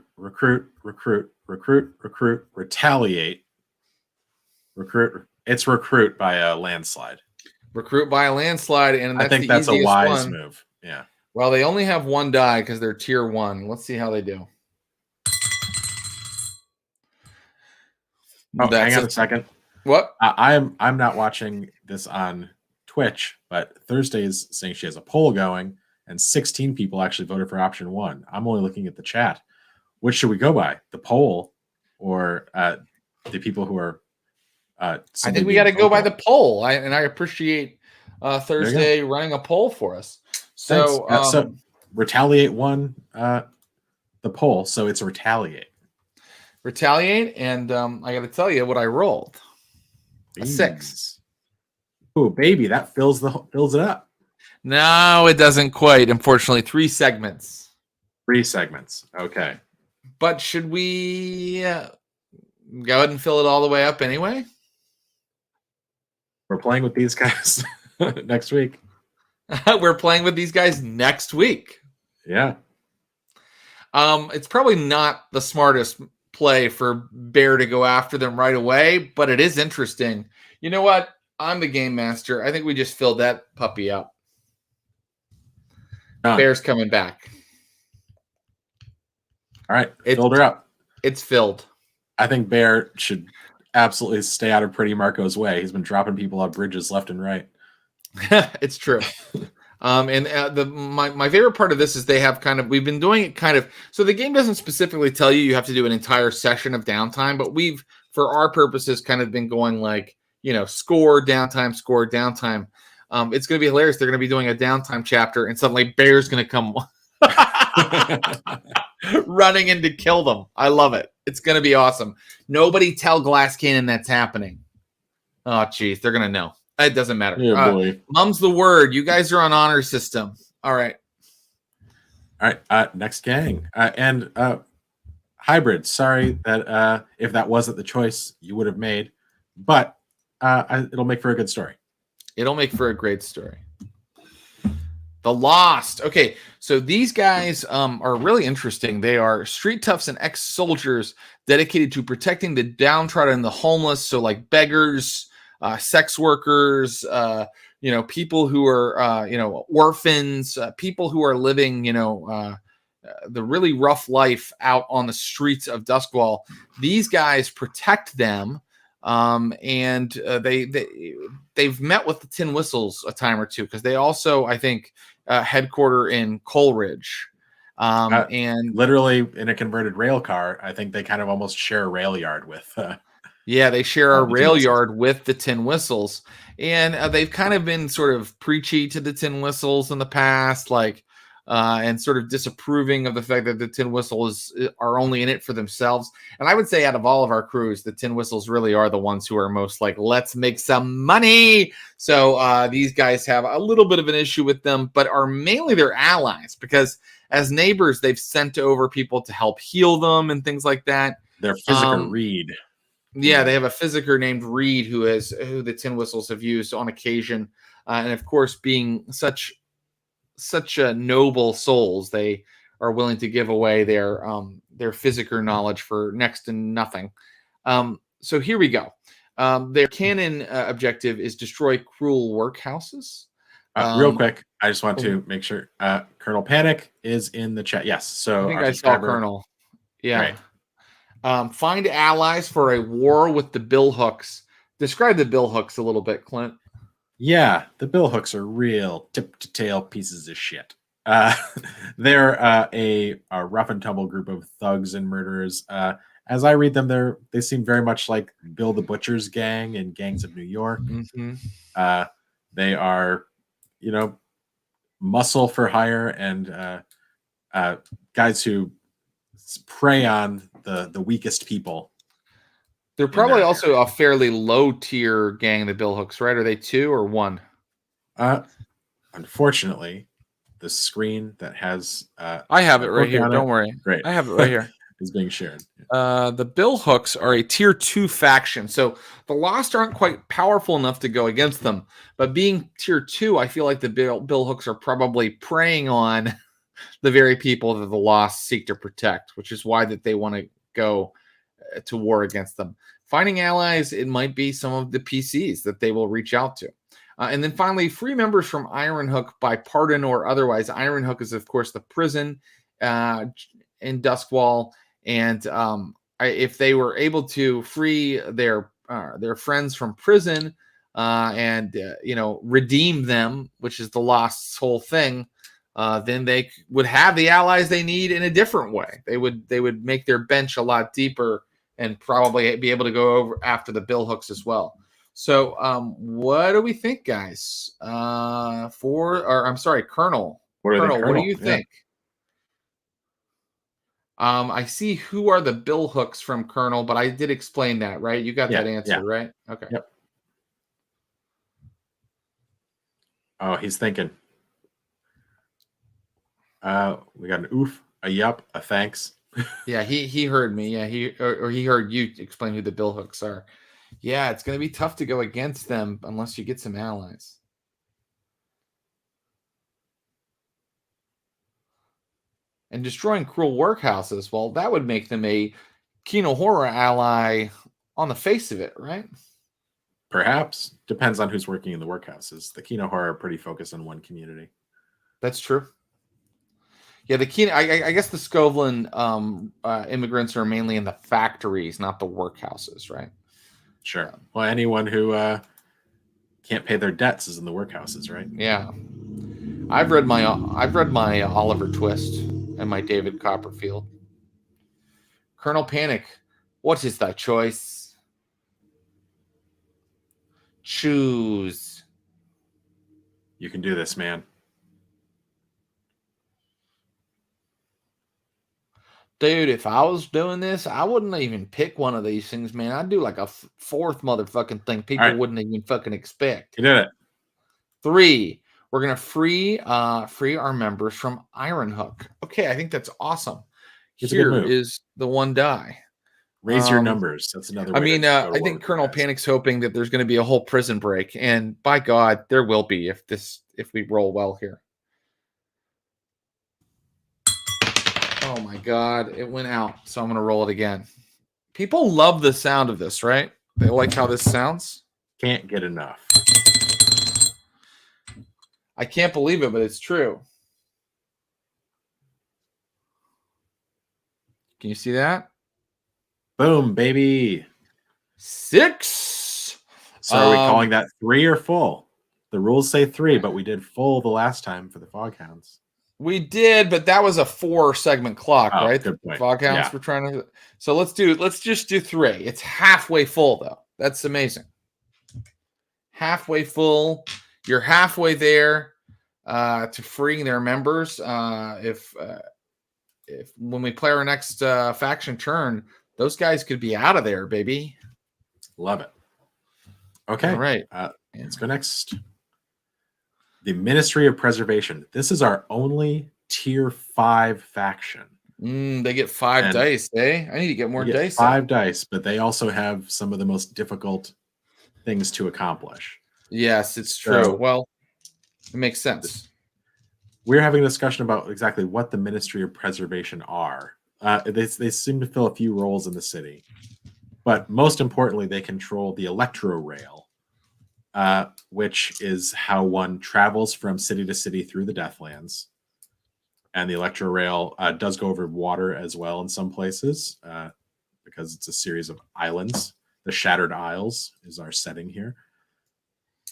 [SPEAKER 2] recruit. It's recruit by a landslide.
[SPEAKER 1] Recruit by a landslide. And
[SPEAKER 2] I think that's a wise move. Yeah.
[SPEAKER 1] Well, they only have 1 die because they're tier 1. Let's see how they do.
[SPEAKER 2] Oh, hang on a second.
[SPEAKER 1] What?
[SPEAKER 2] I'm not watching this on Twitch, but Thursday is saying she has a poll going, and 16 people actually voted for option 1. I'm only looking at the chat. which should we go by? The poll or the people who are
[SPEAKER 1] I
[SPEAKER 2] simply
[SPEAKER 1] think we
[SPEAKER 2] being
[SPEAKER 1] got to go by
[SPEAKER 2] vocal?
[SPEAKER 1] the poll. I appreciate
[SPEAKER 2] There you go.
[SPEAKER 1] Thursday running a poll for us.
[SPEAKER 2] Thanks.
[SPEAKER 1] So,
[SPEAKER 2] So retaliate won the poll, so it's retaliate.
[SPEAKER 1] retaliate, and I got to tell you what I rolled. A 6.
[SPEAKER 2] Oh, baby, that fills it up.
[SPEAKER 1] No, it doesn't quite. Unfortunately, 3 segments.
[SPEAKER 2] 3 segments. Okay.
[SPEAKER 1] But should we go ahead and fill it all the way up anyway?
[SPEAKER 2] We're playing with these guys next week.
[SPEAKER 1] We're playing with these guys next week.
[SPEAKER 2] Yeah.
[SPEAKER 1] It's probably not the smartest play for Bear to go after them right away, but it is interesting. You know what? I'm the game master. I think we just filled that puppy up.
[SPEAKER 2] Done.
[SPEAKER 1] Bear's coming back.
[SPEAKER 2] All right. Filled her up.
[SPEAKER 1] It's filled.
[SPEAKER 2] I think Bear should absolutely stay out of Pretty Marco's way. He's been dropping people off bridges left and right.
[SPEAKER 1] It's true. And my favorite part of this is they have we've been doing it so the game doesn't specifically tell you have to do an entire session of downtime, but we've, for our purposes, kind of been going like, score, downtime, score, downtime. It's going to be hilarious. They're going to be doing a downtime chapter and suddenly Bear's going to come running in to kill them. I love it. It's going to be awesome. Nobody tell Glass Cannon that's happening. Oh, geez. They're going to know. It doesn't matter.
[SPEAKER 2] Yeah, boy.
[SPEAKER 1] Mum's the word. You guys are on honor system. All right.
[SPEAKER 2] All right. Next gang. And hybrid. Sorry that if that wasn't the choice you would have made, but it'll make for a good story.
[SPEAKER 1] It'll make for a great story. The Lost. Okay, so these guys are really interesting. They are street toughs and ex-soldiers dedicated to protecting the downtrodden and the homeless. So like beggars, sex workers, people who are, orphans, people who are living, the really rough life out on the streets of Duskwall. These guys protect them. And they've met with the Tin Whistles a time or two because they also, I think, headquarter in Coleridge. And
[SPEAKER 2] literally in a converted rail car, I think they kind of almost share a rail yard with.
[SPEAKER 1] They share a rail yard with the Tin Whistles, and they've kind of been sort of preachy to the Tin Whistles in the past, and sort of disapproving of the fact that the Tin Whistles are only in it for themselves. And I would say out of all of our crews, the Tin Whistles really are the ones who are most like, let's make some money. So these guys have a little bit of an issue with them, but are mainly their allies because as neighbors, they've sent over people to help heal them and things like that.
[SPEAKER 2] Their physiker Reed.
[SPEAKER 1] Yeah, they have a physiker named Reed who the Tin Whistles have used on occasion. And of course, being such noble souls, they are willing to give away their physiker knowledge for next to nothing. So here we go. Their canon objective is destroy cruel workhouses.
[SPEAKER 2] Real quick, I just want to make sure Colonel Panic is in the chat. Yes, so
[SPEAKER 1] I think I saw Colonel. Yeah. Right. Find allies for a war with the Billhooks. Describe the Billhooks a little bit, Clint.
[SPEAKER 2] Yeah, the Billhooks are real tip-to-tail pieces of shit. They're a rough and tumble group of thugs and murderers. As I read them, they seem very much like Bill the Butcher's gang in Gangs of New York.
[SPEAKER 1] Mm-hmm.
[SPEAKER 2] They are, muscle for hire and guys who prey on the weakest people.
[SPEAKER 1] They're probably also a fairly low tier gang, the Billhooks, right? Are they 2 or 1?
[SPEAKER 2] Unfortunately, the screen that has
[SPEAKER 1] I have it right here. Don't worry.
[SPEAKER 2] Great.
[SPEAKER 1] I have it right here.
[SPEAKER 2] Is being shared.
[SPEAKER 1] The Billhooks are a tier 2 faction. So the Lost aren't quite powerful enough to go against them. But being tier 2, I feel like the Billhooks are probably preying on the very people that the Lost seek to protect, which is why that they want to go to war against them. Finding allies, it might be some of the PCs that they will reach out to. And then finally, free members from Ironhook by pardon or otherwise. Ironhook is, of course, the prison in Duskwall. And if they were able to free their friends from prison and redeem them, which is the Lost's whole thing, then they would have the allies they need in a different way. They would make their bench a lot deeper and probably be able to go over after the billhooks as well. So what do we think, guys? I'm sorry, Colonel. Colonel, what do you think? I see who are the billhooks from Colonel, but I did explain that, right? You got that answer, right? Okay.
[SPEAKER 2] Yep. Oh, he's thinking. We got an oof, a yup, a thanks.
[SPEAKER 1] Yeah, he heard me. Yeah, he heard you explain who the billhooks are. Yeah, it's going to be tough to go against them unless you get some allies. And destroying cruel workhouses, well, that would make them a Kino Horror ally on the face of it, right?
[SPEAKER 2] Perhaps. Depends on who's working in the workhouses. The Kino Horror are pretty focused on one community.
[SPEAKER 1] That's true. Yeah, the Kino, I guess the Skovlin immigrants are mainly in the factories, not the workhouses, right?
[SPEAKER 2] Sure. Well, anyone who can't pay their debts is in the workhouses, right?
[SPEAKER 1] Yeah. I've read my Oliver Twist and my David Copperfield. Colonel Panic, what is thy choice? Choose.
[SPEAKER 2] You can do this, man.
[SPEAKER 1] Dude, if I was doing this, I wouldn't even pick one of these things, man. I'd do like a fourth motherfucking thing people wouldn't even fucking expect.
[SPEAKER 2] You did it.
[SPEAKER 1] 3, we're gonna free our members from Ironhook. Okay, I think that's awesome. Here is the one die.
[SPEAKER 2] Raise your numbers. That's another way.
[SPEAKER 1] I mean, I think Colonel Panic's hoping that there's going to be a whole prison break, and by God, there will be if we roll well here. Oh my God, it went out, so I'm going to roll it again. People love the sound of this, right? They like how this sounds.
[SPEAKER 2] Can't get enough.
[SPEAKER 1] I can't believe it, but it's true. Can you see that?
[SPEAKER 2] Boom, baby.
[SPEAKER 1] 6.
[SPEAKER 2] So are we calling that 3 or full? The rules say 3, but we did full the last time for the Foghounds.
[SPEAKER 1] We did, but that was a 4-segment clock, right?
[SPEAKER 2] Good point.
[SPEAKER 1] Foghounds were trying to. So let's just do 3. It's halfway full, though. That's amazing. Halfway full. You're halfway there to freeing their members. If when we play our next faction turn, those guys could be out of there, baby.
[SPEAKER 2] Love it. Okay.
[SPEAKER 1] All right.
[SPEAKER 2] Let's go next. The Ministry of Preservation. This is our only tier 5 faction.
[SPEAKER 1] They get 5 dice, eh? I need to get more dice.
[SPEAKER 2] 5 dice, but they also have some of the most difficult things to accomplish.
[SPEAKER 1] Yes, it's true. So, well, it makes sense.
[SPEAKER 2] We're having a discussion about exactly what the Ministry of Preservation are. They seem to fill a few roles in the city. But most importantly, they control the Electro Rail, which is how one travels from city to city through the Deathlands. And the Electro Rail does go over water as well in some places because it's a series of islands. The Shattered Isles is our setting here.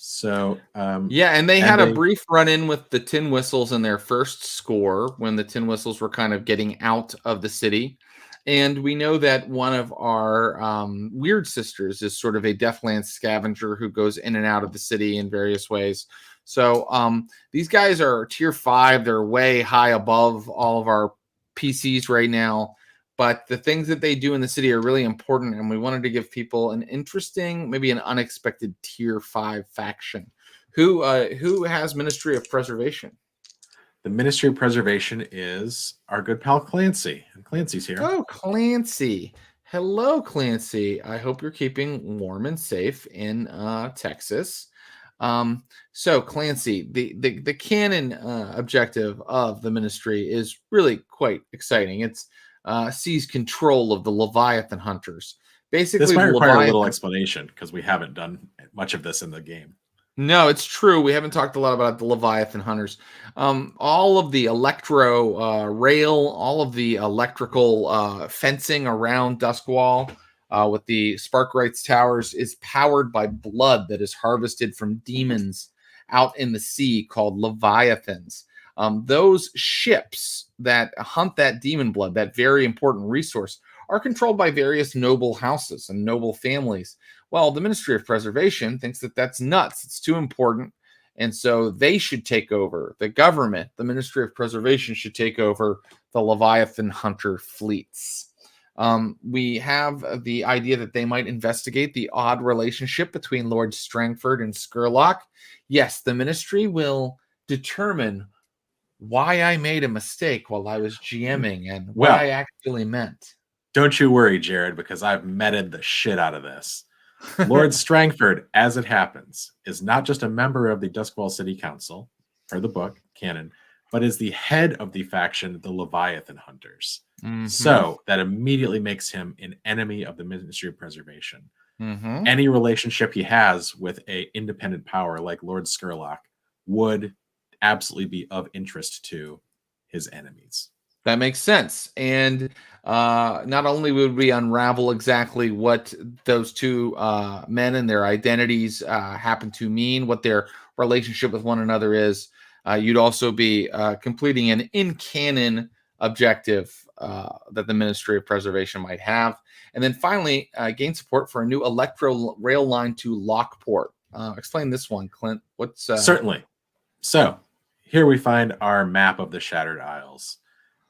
[SPEAKER 2] So
[SPEAKER 1] and they had a brief run-in with the Tin Whistles in their first score when the Tin Whistles were kind of getting out of the city. And we know that one of our Weird Sisters is sort of a Deathlands scavenger who goes in and out of the city in various ways. So these guys are tier 5. They're way high above all of our PCs right now. But the things that they do in the city are really important. And we wanted to give people an interesting, maybe an unexpected tier 5 faction. Who has Ministry of Preservation?
[SPEAKER 2] The Ministry of Preservation is our good pal Clancy. And Clancy's here.
[SPEAKER 1] Oh, Clancy. Hello, Clancy. I hope you're keeping warm and safe in Texas. So Clancy, the canon objective of the Ministry is really quite exciting. It's seize control of the Leviathan hunters. Basically,
[SPEAKER 2] this might require a little explanation because we haven't done much of this in the game.
[SPEAKER 1] No, it's true. We haven't talked a lot about the Leviathan hunters. All of the electro rail, all of the electrical fencing around Duskwall with the Sparkrights towers is powered by blood that is harvested from demons out in the sea called Leviathans. Those ships that hunt that demon blood, that very important resource, are controlled by various noble houses and noble families. Well, the Ministry of Preservation thinks that that's nuts. It's too important. And so they should take over. The government, the Ministry of Preservation, should take over the Leviathan hunter fleets. We have the idea that they might investigate the odd relationship between Lord Strangford and Scurlock. Yes, the ministry will determine why I made a mistake while I was GMing and what I actually meant.
[SPEAKER 2] Don't you worry, Jared, because I've meted the shit out of this. Lord Strangford, as it happens, is not just a member of the Duskwall City Council, per the book, canon, but is the head of the faction, the Leviathan Hunters. So that immediately makes him an enemy of the Ministry of Preservation. Any relationship he has with an independent power like Lord Scurlock would absolutely be of interest to his enemies.
[SPEAKER 1] That makes sense. And not only would we unravel exactly what those two men and their identities happen to mean, what their relationship with one another is, you'd also be completing an in-canon objective that the Ministry of Preservation might have. And then finally, gain support for a new electro rail line to Lockport. Explain this one, Clint. What's
[SPEAKER 2] Certainly. So here we find our map of the Shattered Isles.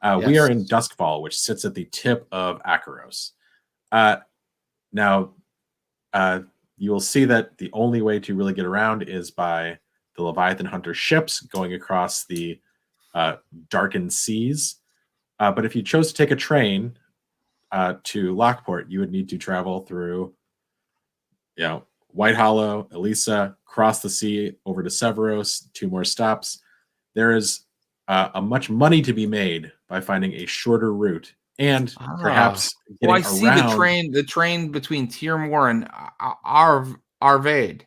[SPEAKER 2] We are in Duskfall, which sits at the tip of Akaros. Now, you will see that the only way to really get around is by the Leviathan Hunter ships going across the darkened seas. But if you chose to take a train to Lockport, you would need to travel through, White Hollow, Elisa, cross the sea over to Severos, 2 more stops. There is a much money to be made by finding a shorter route and perhaps getting
[SPEAKER 1] I see
[SPEAKER 2] around
[SPEAKER 1] the train between Tyrmor and Arvade.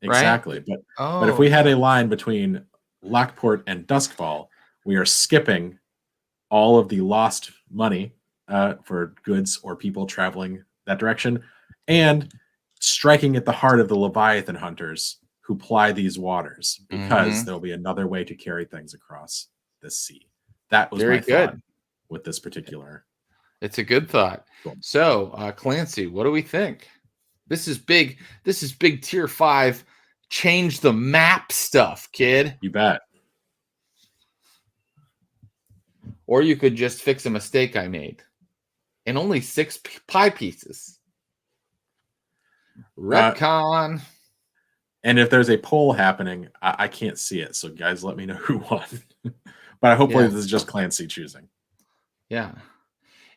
[SPEAKER 2] Exactly.
[SPEAKER 1] Right?
[SPEAKER 2] But if we had a line between Lockport and Duskfall, we are skipping all of the lost money for goods or people traveling that direction and striking at the heart of the Leviathan hunters who ply these waters, because there'll be another way to carry things across the sea. That was my thought with this particular.
[SPEAKER 1] It's a good thought. Cool. So, Clancy, what do we think? This is big. This is big tier 5. Change the map stuff, kid.
[SPEAKER 2] You bet.
[SPEAKER 1] Or you could just fix a mistake I made. And only 6 pie pieces. Retcon.
[SPEAKER 2] And if there's a poll happening, I can't see it. So guys, let me know who won. But hopefully this is just Clancy choosing.
[SPEAKER 1] Yeah.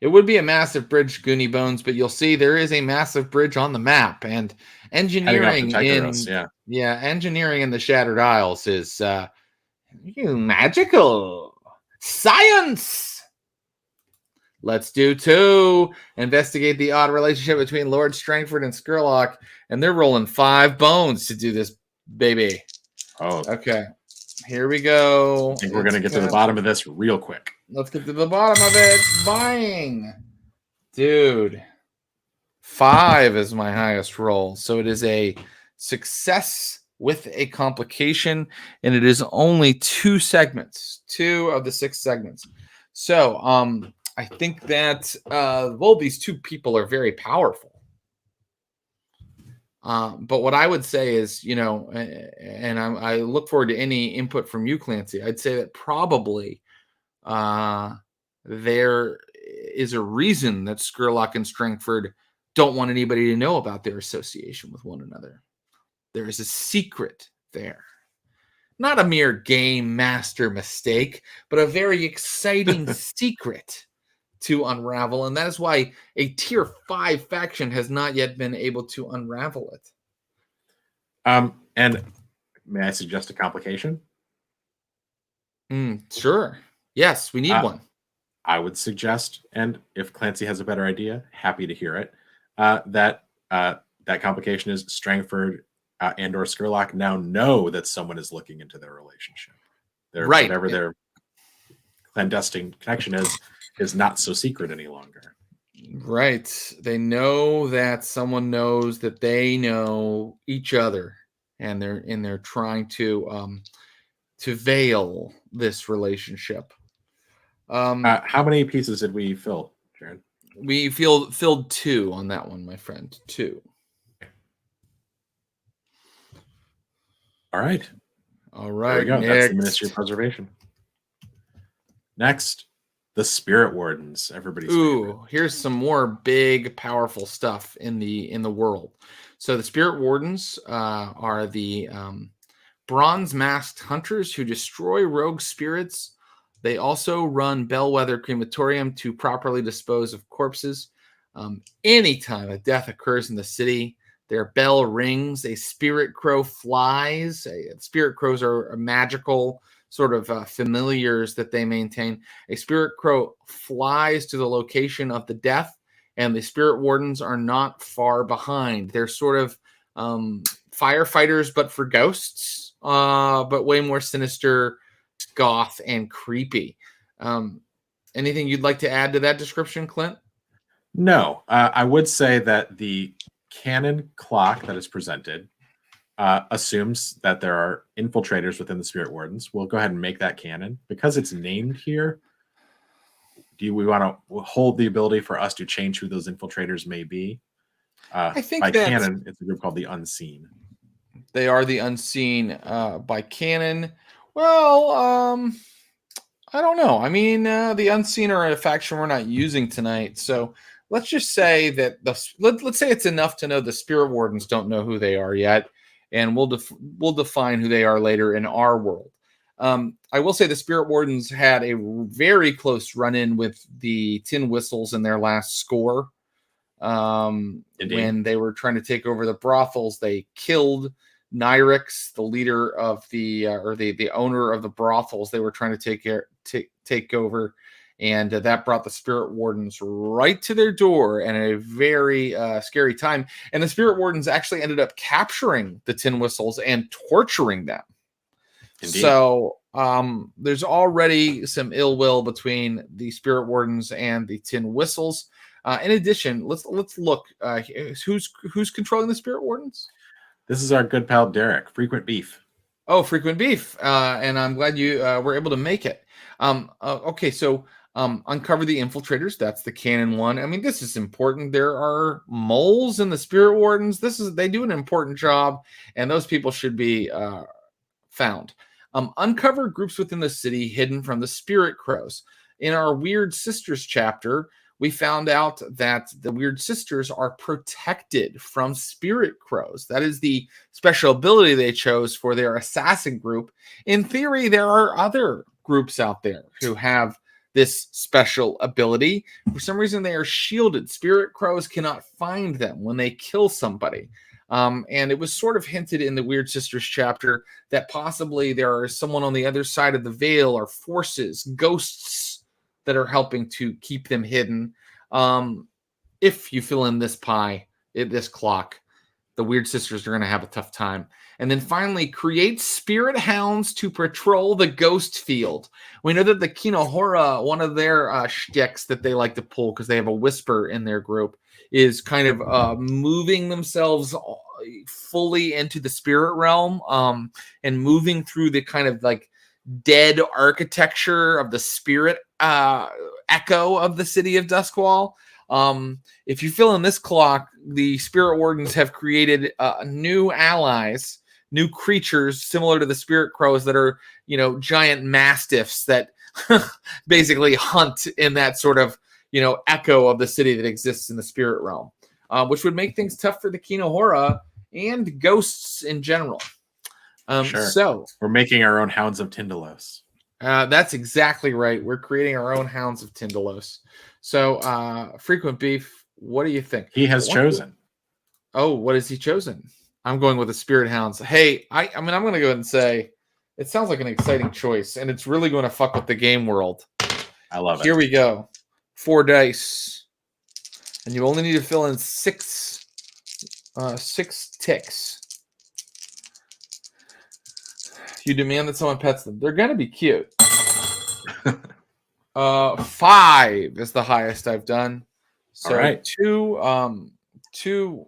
[SPEAKER 1] It would be a massive bridge, Goonie Bones, but you'll see there is a massive bridge on the map. And engineering engineering in the Shattered Isles is magical. Science! Let's do 2. Investigate the odd relationship between Lord Strangford and Scurlock. And they're rolling 5 bones to do this, baby.
[SPEAKER 2] Oh.
[SPEAKER 1] Okay. Here we go.
[SPEAKER 2] I think we're going to get to the bottom of this real quick.
[SPEAKER 1] Let's get to the bottom of it. Buying. Dude. 5 is my highest roll. So it is a success with a complication. And it is only 2 segments. 2 of the 6 segments. So, I think that these 2 people are very powerful. But what I would say is, and I look forward to any input from you, Clancy. I'd say that probably there is a reason that Scurlock and Strangford don't want anybody to know about their association with one another. There is a secret there. Not a mere game master mistake, but a very exciting secret to unravel. And that is why a tier 5 faction has not yet been able to unravel it.
[SPEAKER 2] And may I suggest a complication?
[SPEAKER 1] Sure. Yes, we need one.
[SPEAKER 2] I would suggest, and if Clancy has a better idea, happy to hear it, that complication is Strangford and or Scurlock now know that someone is looking into their relationship. Whatever their clandestine connection is not so secret any longer.
[SPEAKER 1] Right. They know that someone knows that they know each other, and they're trying to veil this relationship.
[SPEAKER 2] How many pieces did we fill, Jared?
[SPEAKER 1] We filled 2 on that one, my friend. 2.
[SPEAKER 2] All right. There we go.
[SPEAKER 1] Next.
[SPEAKER 2] That's the Ministry of Preservation. Next, the Spirit Wardens. Everybody's favorite.
[SPEAKER 1] Here's some more big, powerful stuff in the world. So the Spirit Wardens are the bronze masked hunters who destroy rogue spirits. They also run Bellwether Crematorium to properly dispose of corpses. Anytime a death occurs in the city, their bell rings, a spirit crow flies. Spirit crows are magical sort of familiars that they maintain. A spirit crow flies to the location of the death, and the Spirit Wardens are not far behind. They're sort of firefighters, but for ghosts, but way more sinister, goth, and creepy. Anything you'd like to add to that description, Clint?
[SPEAKER 2] No, I would say that the canon clock that is presented assumes that there are infiltrators within the Spirit Wardens. We'll go ahead and make that canon because it's named here. Do we want to hold the ability for us to change who those infiltrators may be?
[SPEAKER 1] I think
[SPEAKER 2] by canon, it's a group called the Unseen.
[SPEAKER 1] They are the Unseen by canon. Well, I don't know. I mean, the Unseen are a faction we're not using tonight, so let's just say that let's say it's enough to know the Spirit Wardens don't know who they are yet, and we'll define who they are later in our world. I will say the Spirit Wardens had a very close run-in with the Tin Whistles in their last score. When they were trying to take over the brothels, they killed Nyrix, the leader of the owner of the brothels. They were trying to take over, and that brought the Spirit Wardens right to their door, and a very scary time. And the Spirit Wardens actually ended up capturing the Tin Whistles and torturing them. Indeed. So there's already some ill will between the Spirit Wardens and the Tin Whistles. In addition, let's look. Who's controlling the Spirit Wardens?
[SPEAKER 2] This is our good pal Derek, Frequent Beef.
[SPEAKER 1] Oh, Frequent Beef, and I'm glad you were able to make it. Okay, so uncover the infiltrators. That's the canon one. I mean, this is important. There are moles in the Spirit Wardens. They do an important job, and those people should be found. Uncover groups within the city hidden from the Spirit Crows. In our Weird Sisters chapter, we found out that the Weird Sisters are protected from Spirit Crows. That is the special ability they chose for their assassin group. In theory, there are other groups out there who have this special ability. For some reason, they are shielded. Spirit Crows cannot find them when they kill somebody. And it was sort of hinted in the Weird Sisters chapter that possibly there is someone on the other side of the veil, or forces, ghosts, that are helping to keep them hidden. If you fill in this pie, this clock, the Weird Sisters are going to have a tough time. And then finally, create spirit hounds to patrol the ghost field. We know that the Kinohora, one of their shticks that they like to pull, because they have a whisper in their group, is kind of moving themselves fully into the spirit realm, and moving through the kind of like dead architecture of the spirit echo of the city of Duskwall. If you fill in this clock, the Spirit Wardens have created new allies, new creatures similar to the Spirit Crows that are, giant mastiffs that basically hunt in that sort of, echo of the city that exists in the spirit realm, which would make things tough for the Kinohora and ghosts in general.
[SPEAKER 2] Sure.
[SPEAKER 1] So
[SPEAKER 2] we're making our own Hounds of Tindalos.
[SPEAKER 1] That's exactly right. We're creating our own Hounds of Tindalos. So, Frequent Beef, what do you think?
[SPEAKER 2] He has chosen.
[SPEAKER 1] What has he chosen? I'm going with the Spirit Hounds. Hey, I'm going to go ahead and say it sounds like an exciting choice, and it's really going to fuck with the game world.
[SPEAKER 2] I love it.
[SPEAKER 1] Here we go. 4 dice, and you only need to fill in 6 ticks. You demand that someone pets them. They're going to be cute. 5 is the highest I've done. So
[SPEAKER 2] all right.
[SPEAKER 1] 2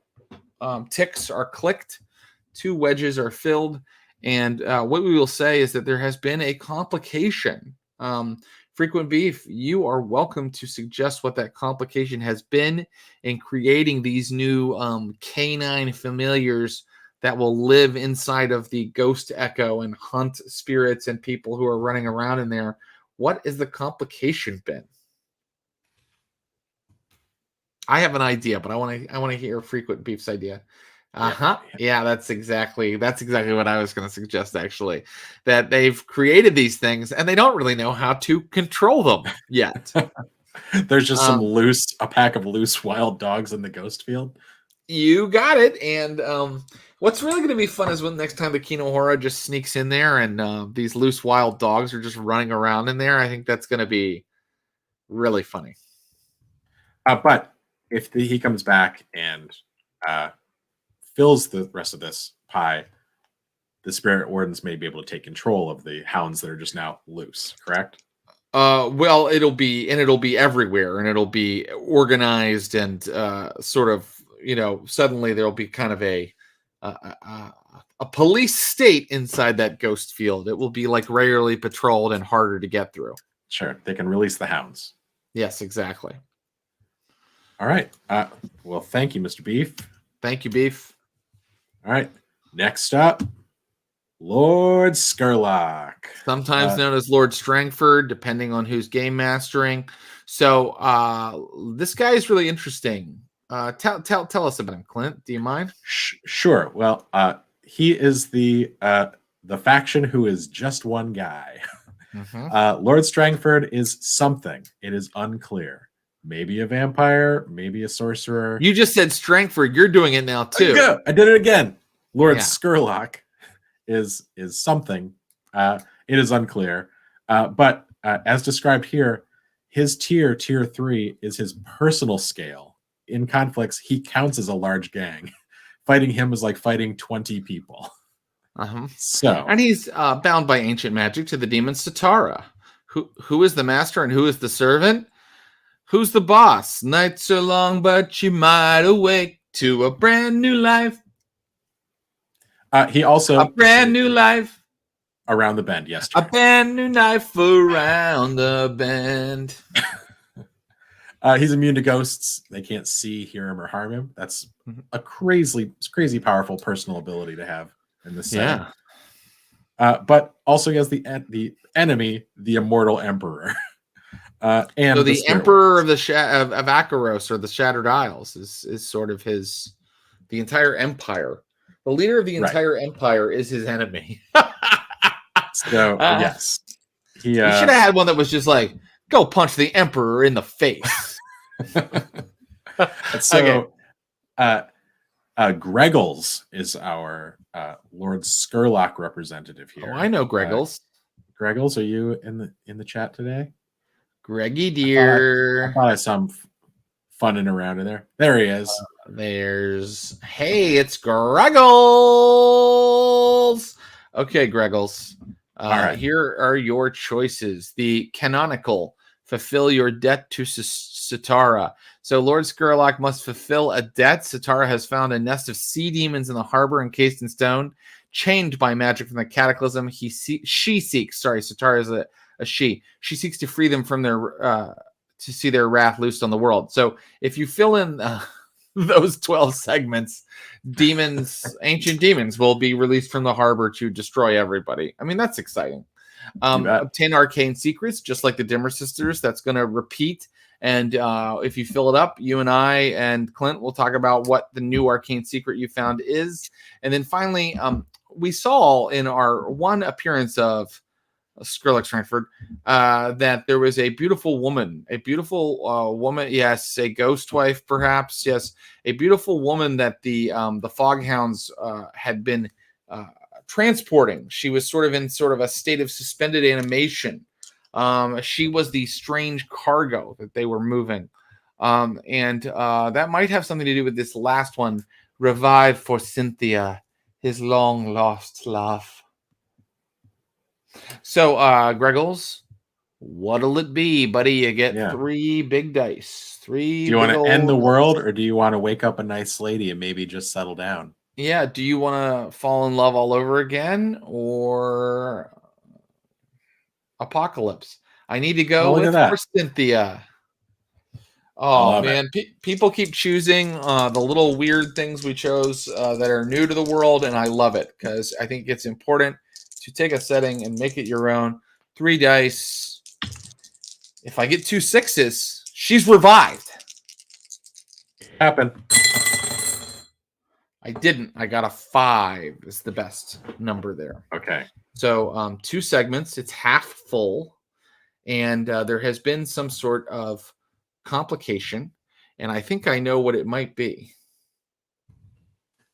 [SPEAKER 1] ticks are clicked, 2 wedges are filled, And what we will say is that there has been a complication. Frequent Beef, you are welcome to suggest what that complication has been in creating these new canine familiars that will live inside of the ghost echo and hunt spirits and people who are running around in there. What is the complication been? I have an idea, but I want to hear Frequent Beef's idea. Yeah, that's exactly what I was going to suggest, actually. That they've created these things and they don't really know how to control them yet.
[SPEAKER 2] There's just a pack of loose wild dogs in the ghost field.
[SPEAKER 1] You got it. And what's really going to be fun is when next time the Kinohora just sneaks in there and these loose wild dogs are just running around in there. I think that's going to be really funny.
[SPEAKER 2] But if he comes back and fills the rest of this pie, the spirit wardens may be able to take control of the hounds that are just now loose, correct?
[SPEAKER 1] Well, it'll be everywhere, and it'll be organized and sort of, suddenly there'll be kind of a police state inside that ghost field. It will be like regularly patrolled and harder to get through.
[SPEAKER 2] Sure, they can release the hounds.
[SPEAKER 1] Yes, exactly.
[SPEAKER 2] All right. Well, thank you, Mr. Beef.
[SPEAKER 1] Thank you, Beef.
[SPEAKER 2] All right. Next up, Lord Scurlock.
[SPEAKER 1] Sometimes known as Lord Strangford, depending on who's game mastering. So this guy is really interesting. Tell us about him, Clint. Do you mind?
[SPEAKER 2] Sure. Well, he is the faction who is just one guy. Mm-hmm. Lord Strangford is something. It is unclear. Maybe a vampire, maybe a sorcerer.
[SPEAKER 1] You just said Strangford. You're doing it now too.
[SPEAKER 2] I did it again. Lord Scurlock is something. It is unclear. But as described here, his tier 3, is his personal scale. In conflicts, he counts as a large gang. Fighting him is like fighting 20 people.
[SPEAKER 1] And he's bound by ancient magic to the demon Satara. Who is the master and who is the servant? Who's the boss? Nights are long, but you might awake to a brand new life.
[SPEAKER 2] He also
[SPEAKER 1] a brand new life
[SPEAKER 2] around the bend. Yes,
[SPEAKER 1] a brand new knife around the bend.
[SPEAKER 2] He's immune to ghosts. They can't see, hear him, or harm him. That's a crazy powerful personal ability to have in this setting. But also he has the enemy, the immortal emperor. And
[SPEAKER 1] so the emperor of of Akaros, or the Shattered Isles, is sort of the entire empire. The leader of the entire empire is his enemy.
[SPEAKER 2] So yes, he
[SPEAKER 1] should have had one that was just like, go punch the emperor in the face.
[SPEAKER 2] So Greggles is our Lord Scurlock representative here.
[SPEAKER 1] Oh, I know Greggles.
[SPEAKER 2] Greggles, are you in the chat today?
[SPEAKER 1] Greggy dear.
[SPEAKER 2] I thought I saw him funning around in there. There he is.
[SPEAKER 1] Hey, it's Greggles. Okay, Greggles. All right. Here are your choices. The canonical: fulfill your debt to Satara. So Lord Scurlock must fulfill a debt. Satara has found a nest of sea demons in the harbor encased in stone, chained by magic from the cataclysm. Satara is a she. She seeks to free them from their to see their wrath loosed on the world. So if you fill in those 12 segments, ancient demons will be released from the harbor to destroy everybody. I mean, that's exciting. Obtain arcane secrets, just like the Dimmer Sisters. That's going to repeat. And if you fill it up, you and I and Clint will talk about what the new arcane secret you found is. And then finally, we saw in our one appearance of Scurlock Strangford that there was a beautiful woman, yes, a ghost wife perhaps, yes, a beautiful woman that the Foghounds had been transporting. She was sort of in a state of suspended animation. She was the strange cargo that they were moving, and that might have something to do with this last one. Revive for Cynthia, his long lost love. So, Greggles, what'll it be, buddy? You get 3 big dice. Do
[SPEAKER 2] you want to end the world, or do you want to wake up a nice lady and maybe just settle down?
[SPEAKER 1] Yeah, do you want to fall in love all over again or Apocalypse? I need to
[SPEAKER 2] Oh,
[SPEAKER 1] go
[SPEAKER 2] look at
[SPEAKER 1] with
[SPEAKER 2] that.
[SPEAKER 1] for Cynthia.
[SPEAKER 2] I
[SPEAKER 1] Oh
[SPEAKER 2] love it.
[SPEAKER 1] man, people keep choosing the little weird things we chose that are new to the world, and I love it because I think it's important to take a setting and make it your own. 3 dice. If I get 2 6s, she's revived.
[SPEAKER 2] Happen.
[SPEAKER 1] I didn't. I got a 5. Is the best number there.
[SPEAKER 2] Okay.
[SPEAKER 1] So 2 segments. It's half full, and there has been some sort of complication, and I think I know what it might be.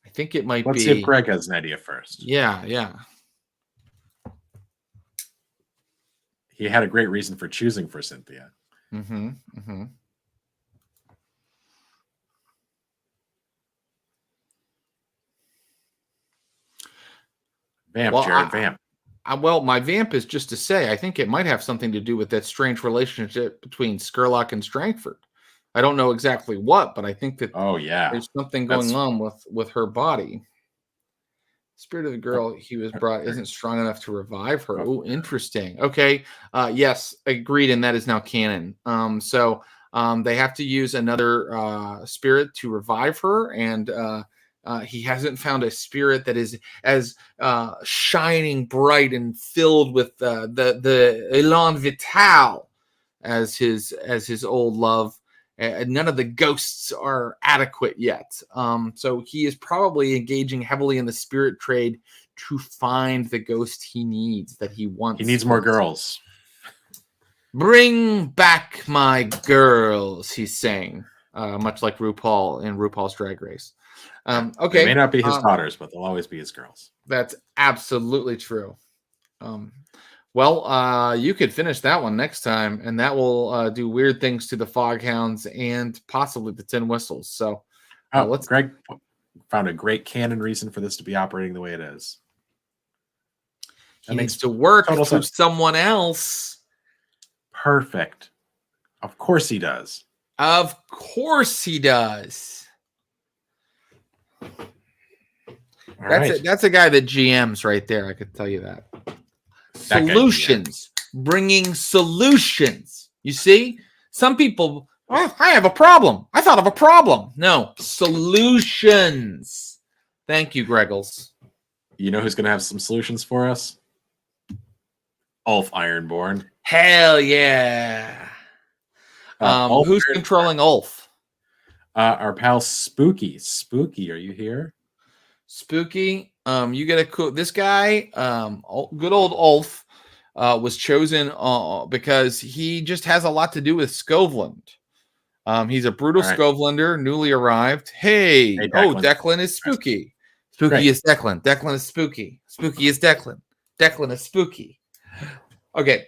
[SPEAKER 1] I think it might
[SPEAKER 2] Let's see if
[SPEAKER 1] be.
[SPEAKER 2] Greg has an idea first.
[SPEAKER 1] Yeah.
[SPEAKER 2] He had a great reason for choosing for Cynthia.
[SPEAKER 1] Mm-hmm.
[SPEAKER 2] Vamp,
[SPEAKER 1] Well,
[SPEAKER 2] Jared, vamp.
[SPEAKER 1] well, my vamp is just to say, I think it might have something to do with that strange relationship between Scurlock and Strangford. I don't know exactly what, but I think that
[SPEAKER 2] Oh yeah,
[SPEAKER 1] there's something
[SPEAKER 2] that's
[SPEAKER 1] going on with her body. Spirit of the girl he was brought isn't strong enough to revive her. Oh, interesting. Okay. Yes, agreed, and that is now canon. So they have to use another spirit to revive her, and he hasn't found a spirit that is as shining bright and filled with the élan vital as his old love. None of the ghosts are adequate yet. So he is probably engaging heavily in the spirit trade to find the ghost he needs, that he wants.
[SPEAKER 2] He needs more girls.
[SPEAKER 1] Bring back my girls, he's saying, much like RuPaul in RuPaul's Drag Race. Okay.
[SPEAKER 2] They may not be his daughters, but they'll always be his girls.
[SPEAKER 1] That's absolutely true. Well, you could finish that one next time, and that will do weird things to the Foghounds and possibly the Tin Whistles. So
[SPEAKER 2] Greg found a great canon reason for this to be operating the way it is.
[SPEAKER 1] He needs to work through
[SPEAKER 2] sense.
[SPEAKER 1] someone else.
[SPEAKER 2] Perfect. Of course he does.
[SPEAKER 1] Of course he does. That's a guy that GMs right there. I could tell you that. Solutions. Bringing solutions. You see? Some people, oh, I have a problem. I thought of a problem. No, solutions. Thank you, Greggles.
[SPEAKER 2] You know who's going to have some solutions for us? Ulf Ironborn.
[SPEAKER 1] Hell yeah. Who's controlling Ulf?
[SPEAKER 2] Our pal Spooky. Spooky, are you here?
[SPEAKER 1] Spooky. You get a cool. This guy, good old Ulf, was chosen because he just has a lot to do with Skovland. He's a brutal Skovlander, newly arrived. Hey, Declan. Declan is spooky. Spooky is Declan. Declan is spooky. Spooky is Declan. Declan is spooky. Okay.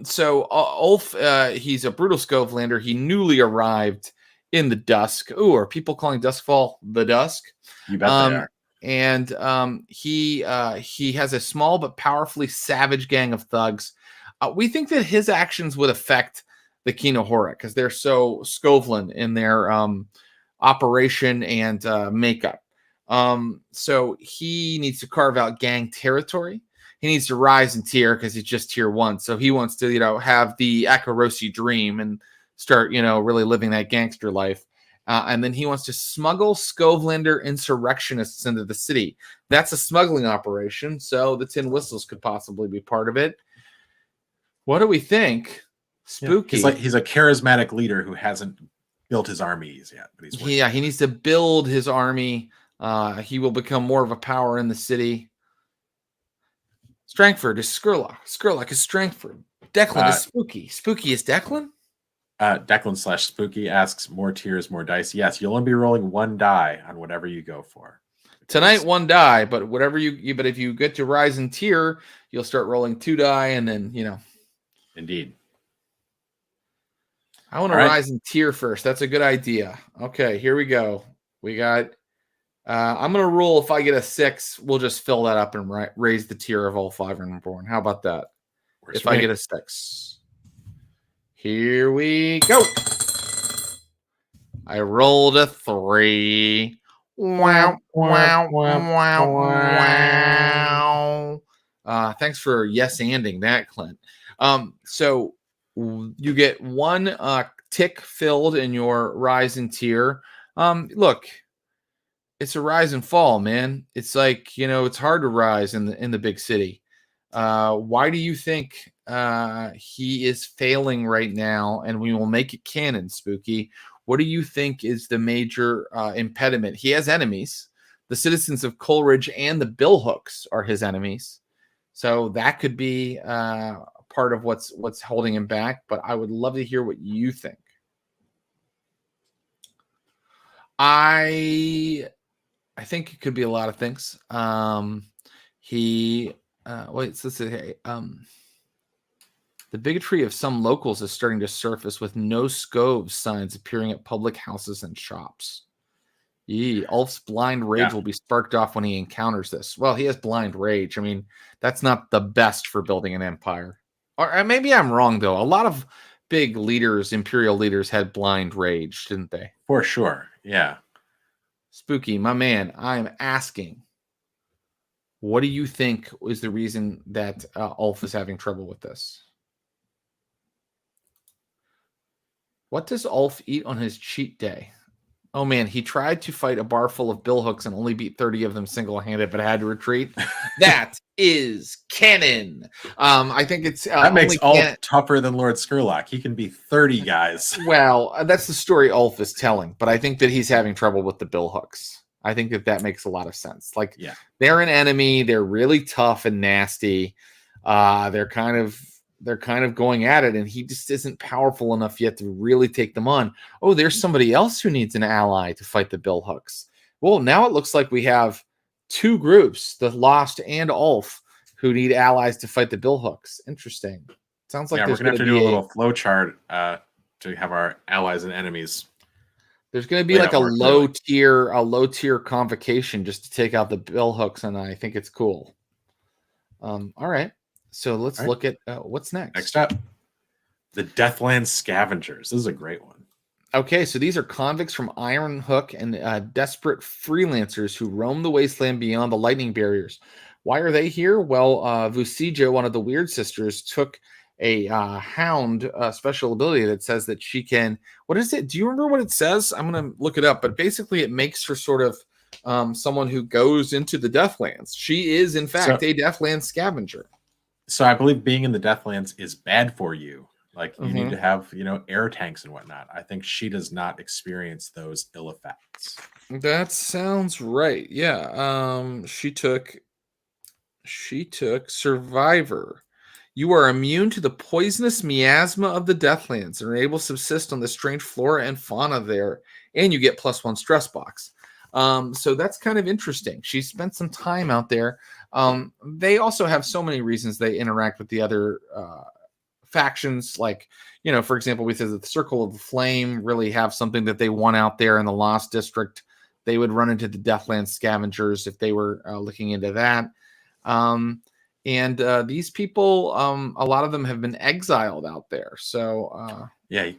[SPEAKER 1] So Ulf, he's a brutal Skovlander. He newly arrived in the dusk. Ooh, are people calling Duskfall the dusk?
[SPEAKER 2] You bet they are.
[SPEAKER 1] And he has a small but powerfully savage gang of thugs. We think that his actions would affect the Kinohora because they're so Skovland in their operation and makeup. So he needs to carve out gang territory. He needs to rise in tier because he's just tier 1. So he wants to, have the Akarosi dream and start, really living that gangster life. And then he wants to smuggle Skovlander insurrectionists into the city. That's a smuggling operation. So the Tin Whistles could possibly be part of it. What do we think? Spooky.
[SPEAKER 2] Yeah, he's a charismatic leader who hasn't built his armies yet. But
[SPEAKER 1] he needs to build his army. He will become more of a power in the city. Strangford is Scurlock. Scurlock is Strangford. Declan is Spooky. Spooky is Declan?
[SPEAKER 2] Declan/Spooky asks, more tiers, more dice. Yes, you'll only be rolling 1 die on whatever you go for.
[SPEAKER 1] Tonight, 1 die, but whatever but if you get to rise in tier, you'll start rolling 2 die, and then,
[SPEAKER 2] Indeed.
[SPEAKER 1] I want to rise in tier first. That's a good idea. Okay, here we go. We got... I'm going to rule if I get a 6, we'll just fill that up and raise the tier of all 5 Ironborn. How about that? If I get a 6. Here we go. I rolled a 3. Wow, wow, wow, wow. Thanks for yes-anding that, Clint. So you get one tick filled in your rise and tier. Look, it's a rise and fall, man. It's like, it's hard to rise in the big city. Why do you think he is failing right now? And we will make it canon, Spooky. What do you think is the major impediment? He has enemies. The citizens of Coleridge and the Billhooks are his enemies. So that could be part of what's holding him back. But I would love to hear what you think. I think it could be a lot of things. The bigotry of some locals is starting to surface with no scoves signs appearing at public houses and shops. Ulf's blind rage will be sparked off when he encounters this. Well, he has blind rage. I mean, that's not the best for building an empire. Or maybe I'm wrong, though. A lot of big leaders, imperial leaders, had blind rage, didn't they?
[SPEAKER 2] For sure, yeah.
[SPEAKER 1] Spooky, my man, I'm asking, what do you think is the reason that Ulf is having trouble with this? What does Ulf eat on his cheat day? Oh, man, he tried to fight a bar full of billhooks and only beat 30 of them single-handed, but had to retreat. That is canon. I think it's...
[SPEAKER 2] that makes Ulf tougher than Lord Scurlock. He can be 30 guys.
[SPEAKER 1] Well, that's the story Ulf is telling, but I think that he's having trouble with the billhooks. I think that makes a lot of sense. Like, they're an enemy. They're really tough and nasty. They're kind of going at it, and he just isn't powerful enough yet to really take them on. Oh, there's somebody else who needs an ally to fight the Billhooks. Well, now it looks like we have two groups, the Lost and Ulf, who need allies to fight the Billhooks. Interesting. Sounds like
[SPEAKER 2] we're gonna have to do a little flow chart to have our allies and enemies.
[SPEAKER 1] There's going to be like a low tier convocation just to take out the Billhooks, and I think it's cool. All right. So let's look at what's next.
[SPEAKER 2] Next up, the Deathland Scavengers. This is a great one.
[SPEAKER 1] Okay, so these are convicts from Iron Hook and desperate freelancers who roam the wasteland beyond the lightning barriers. Why are they here? Well, Vusija, one of the Weird Sisters, took a hound special ability that says that she can... What is it? Do you remember what it says? I'm going to look it up, but basically it makes her sort of someone who goes into the Deathlands. She is, in fact, a Deathland scavenger.
[SPEAKER 2] So I believe being in the Deathlands is bad for you. Like, you need to have, air tanks and whatnot. I think she does not experience those ill effects.
[SPEAKER 1] That sounds right. Yeah. She took Survivor. You are immune to the poisonous miasma of the Deathlands and are able to subsist on the strange flora and fauna there. And you get +1 stress box. So that's kind of interesting. She spent some time out there. They also have so many reasons they interact with the other factions. Like, for example, we said that the Circle of the Flame really have something that they want out there in the Lost District. They would run into the Deathland Scavengers if they were looking into that. And these people, a lot of them have been exiled out there. So
[SPEAKER 2] you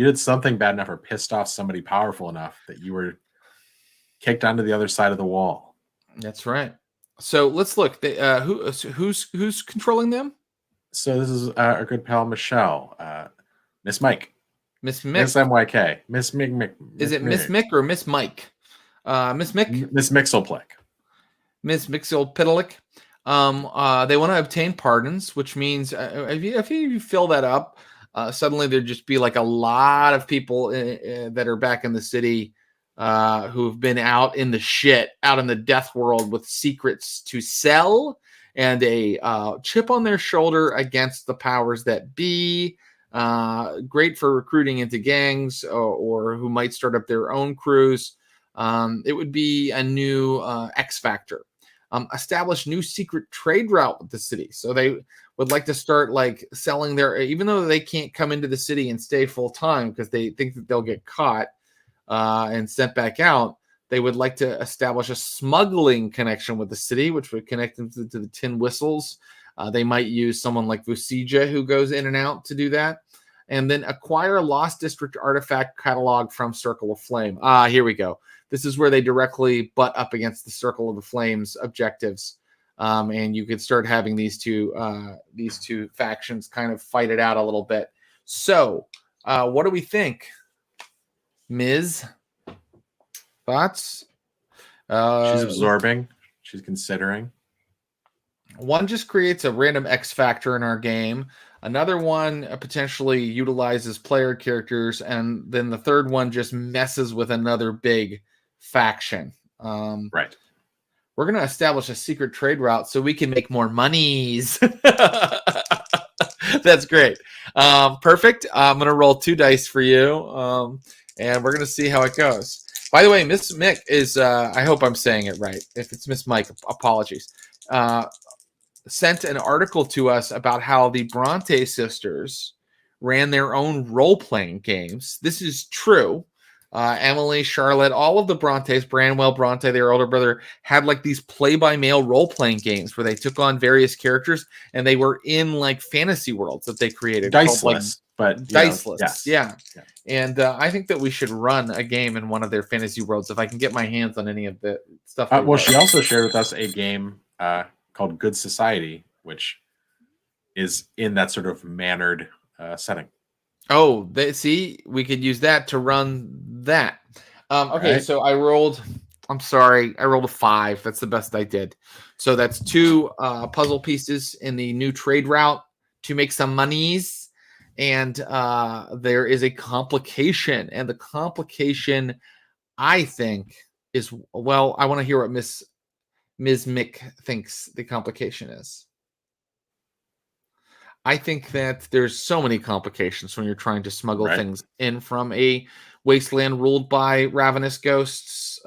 [SPEAKER 2] did something bad enough or pissed off somebody powerful enough that you were kicked onto the other side of the wall.
[SPEAKER 1] That's right. So let's look. Who's controlling them?
[SPEAKER 2] So this is our good pal Michelle, Miss Mike,
[SPEAKER 1] Miss Mick,
[SPEAKER 2] Miss MYK, Miss Mick.
[SPEAKER 1] Is it Miss Mick or Miss Mike? Miss Mick,
[SPEAKER 2] Miss Mixelplick,
[SPEAKER 1] Miss Mixelpidlick. They want to obtain pardons, which means if you fill that up, suddenly there'd just be like a lot of people that are back in the city who've been out in the death world with secrets to sell and a chip on their shoulder against the powers that be. Great for recruiting into gangs or who might start up their own crews. It would be a new X factor. Establish new secret trade route with the city. So they would like to start like selling even though they can't come into the city and stay full time because they think that they'll get caught and sent back out. They would like to establish a smuggling connection with the city, which would connect them to the Tin Whistles. They might use someone like Vusija who goes in and out to do that. and then acquire Lost District artifact catalog from Circle of Flame. Here we go. This is where they directly butt up against the Circle of the Flames objectives. And you could start having these two factions kind of fight it out a little bit. So, what do we think, Ms.? Thoughts?
[SPEAKER 2] She's absorbing. She's considering.
[SPEAKER 1] One just creates a random X factor in our game. Another one potentially utilizes player characters, and then the third one just messes with another big faction.
[SPEAKER 2] Right.
[SPEAKER 1] We're going to establish a secret trade route so we can make more monies. That's great. Perfect. I'm going to roll 2 dice for you, and we're going to see how it goes. By the way, Miss Mick is, I hope I'm saying it right. If it's Miss Mike, apologies. Sent an article to us about how the Bronte sisters ran their own role-playing games. This is true. Emily, Charlotte, all of the Brontes, Branwell Bronte, their older brother, had like these play-by-mail role-playing games where they took on various characters and they were in like fantasy worlds that they created.
[SPEAKER 2] Diceless, but
[SPEAKER 1] diceless.
[SPEAKER 2] Yes.
[SPEAKER 1] Yeah. And I think that we should run a game in one of their fantasy worlds if I can get my hands on any of the stuff.
[SPEAKER 2] Well, she also shared with us a game called Good Society, which is in that sort of mannered setting.
[SPEAKER 1] Oh, see, we could use that to run that. Okay, right. So I rolled a 5. That's the best I did. So that's 2 puzzle pieces in the new trade route to make some monies. And there is a complication. And the complication, I think, is, well, I want to hear what Ms. Mick thinks the complication is. I think that there's so many complications when you're trying to smuggle things in from a wasteland ruled by ravenous ghosts.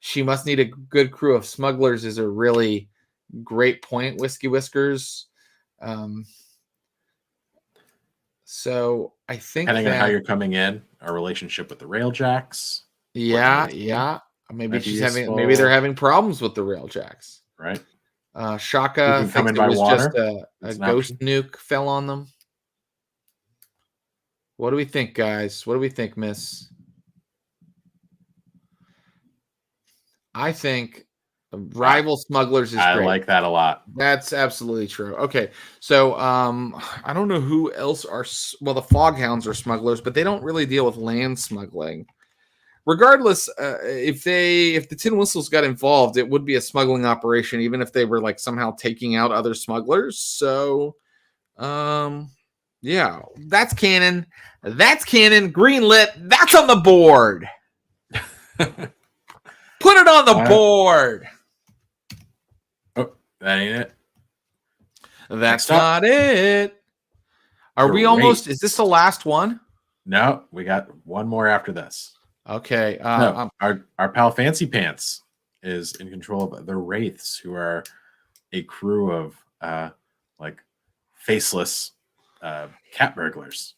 [SPEAKER 1] She must need a good crew of smugglers is a really great point, Whiskey Whiskers. So I think
[SPEAKER 2] depending on how you're coming in, our relationship with the Railjacks.
[SPEAKER 1] Yeah. Maybe maybe they're having problems with the Railjacks.
[SPEAKER 2] Right.
[SPEAKER 1] Shaka thinks it was just a ghost nuke fell on them. What do we think, guys? What do we think, Miss? I think rival smugglers is great.
[SPEAKER 2] I like that a lot.
[SPEAKER 1] That's absolutely true. Okay, so I don't know who else are. Well, the Foghounds are smugglers, but they don't really deal with land smuggling. Regardless, if the Tin Whistles got involved, it would be a smuggling operation, even if they were like somehow taking out other smugglers. So, yeah, that's canon. That's canon. Greenlit. That's on the board. Put it on the board.
[SPEAKER 2] Oh, that ain't it.
[SPEAKER 1] That's not it. Are we almost? Is this the last one?
[SPEAKER 2] No, we got one more after this.
[SPEAKER 1] Okay.
[SPEAKER 2] Our pal Fancy Pants is in control of the Wraiths, who are a crew of like faceless cat burglars.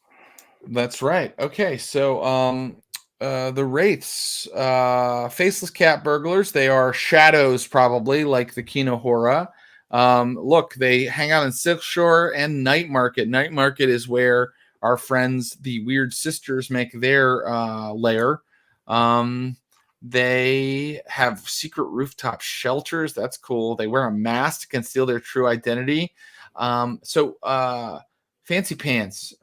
[SPEAKER 2] That's
[SPEAKER 1] right. Okay, so the Wraiths, faceless cat burglars. They are shadows, probably like the Kinohora. Look, they hang out in Silk Shore and Night Market. Night Market is where our friends, the Weird Sisters, make their lair. They have secret rooftop shelters. That's cool. They wear a mask to conceal their true identity. Fancy Pants.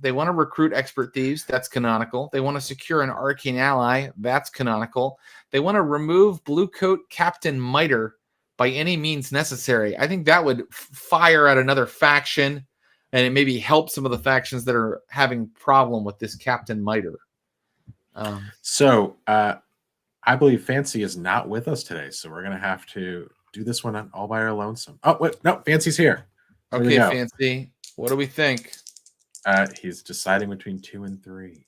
[SPEAKER 1] They want to recruit expert thieves. That's canonical. They want to secure an arcane ally. That's canonical. They want to remove Bluecoat Captain Miter by any means necessary. I think that would fire at another faction, and it maybe help some of the factions that are having problem with this Captain Miter.
[SPEAKER 2] I believe Fancy is not with us today, so we're going to have to do this one all by our lonesome. Oh, wait, no, Fancy's here.
[SPEAKER 1] Okay, Fancy, what do we think?
[SPEAKER 2] He's deciding between 2 and 3.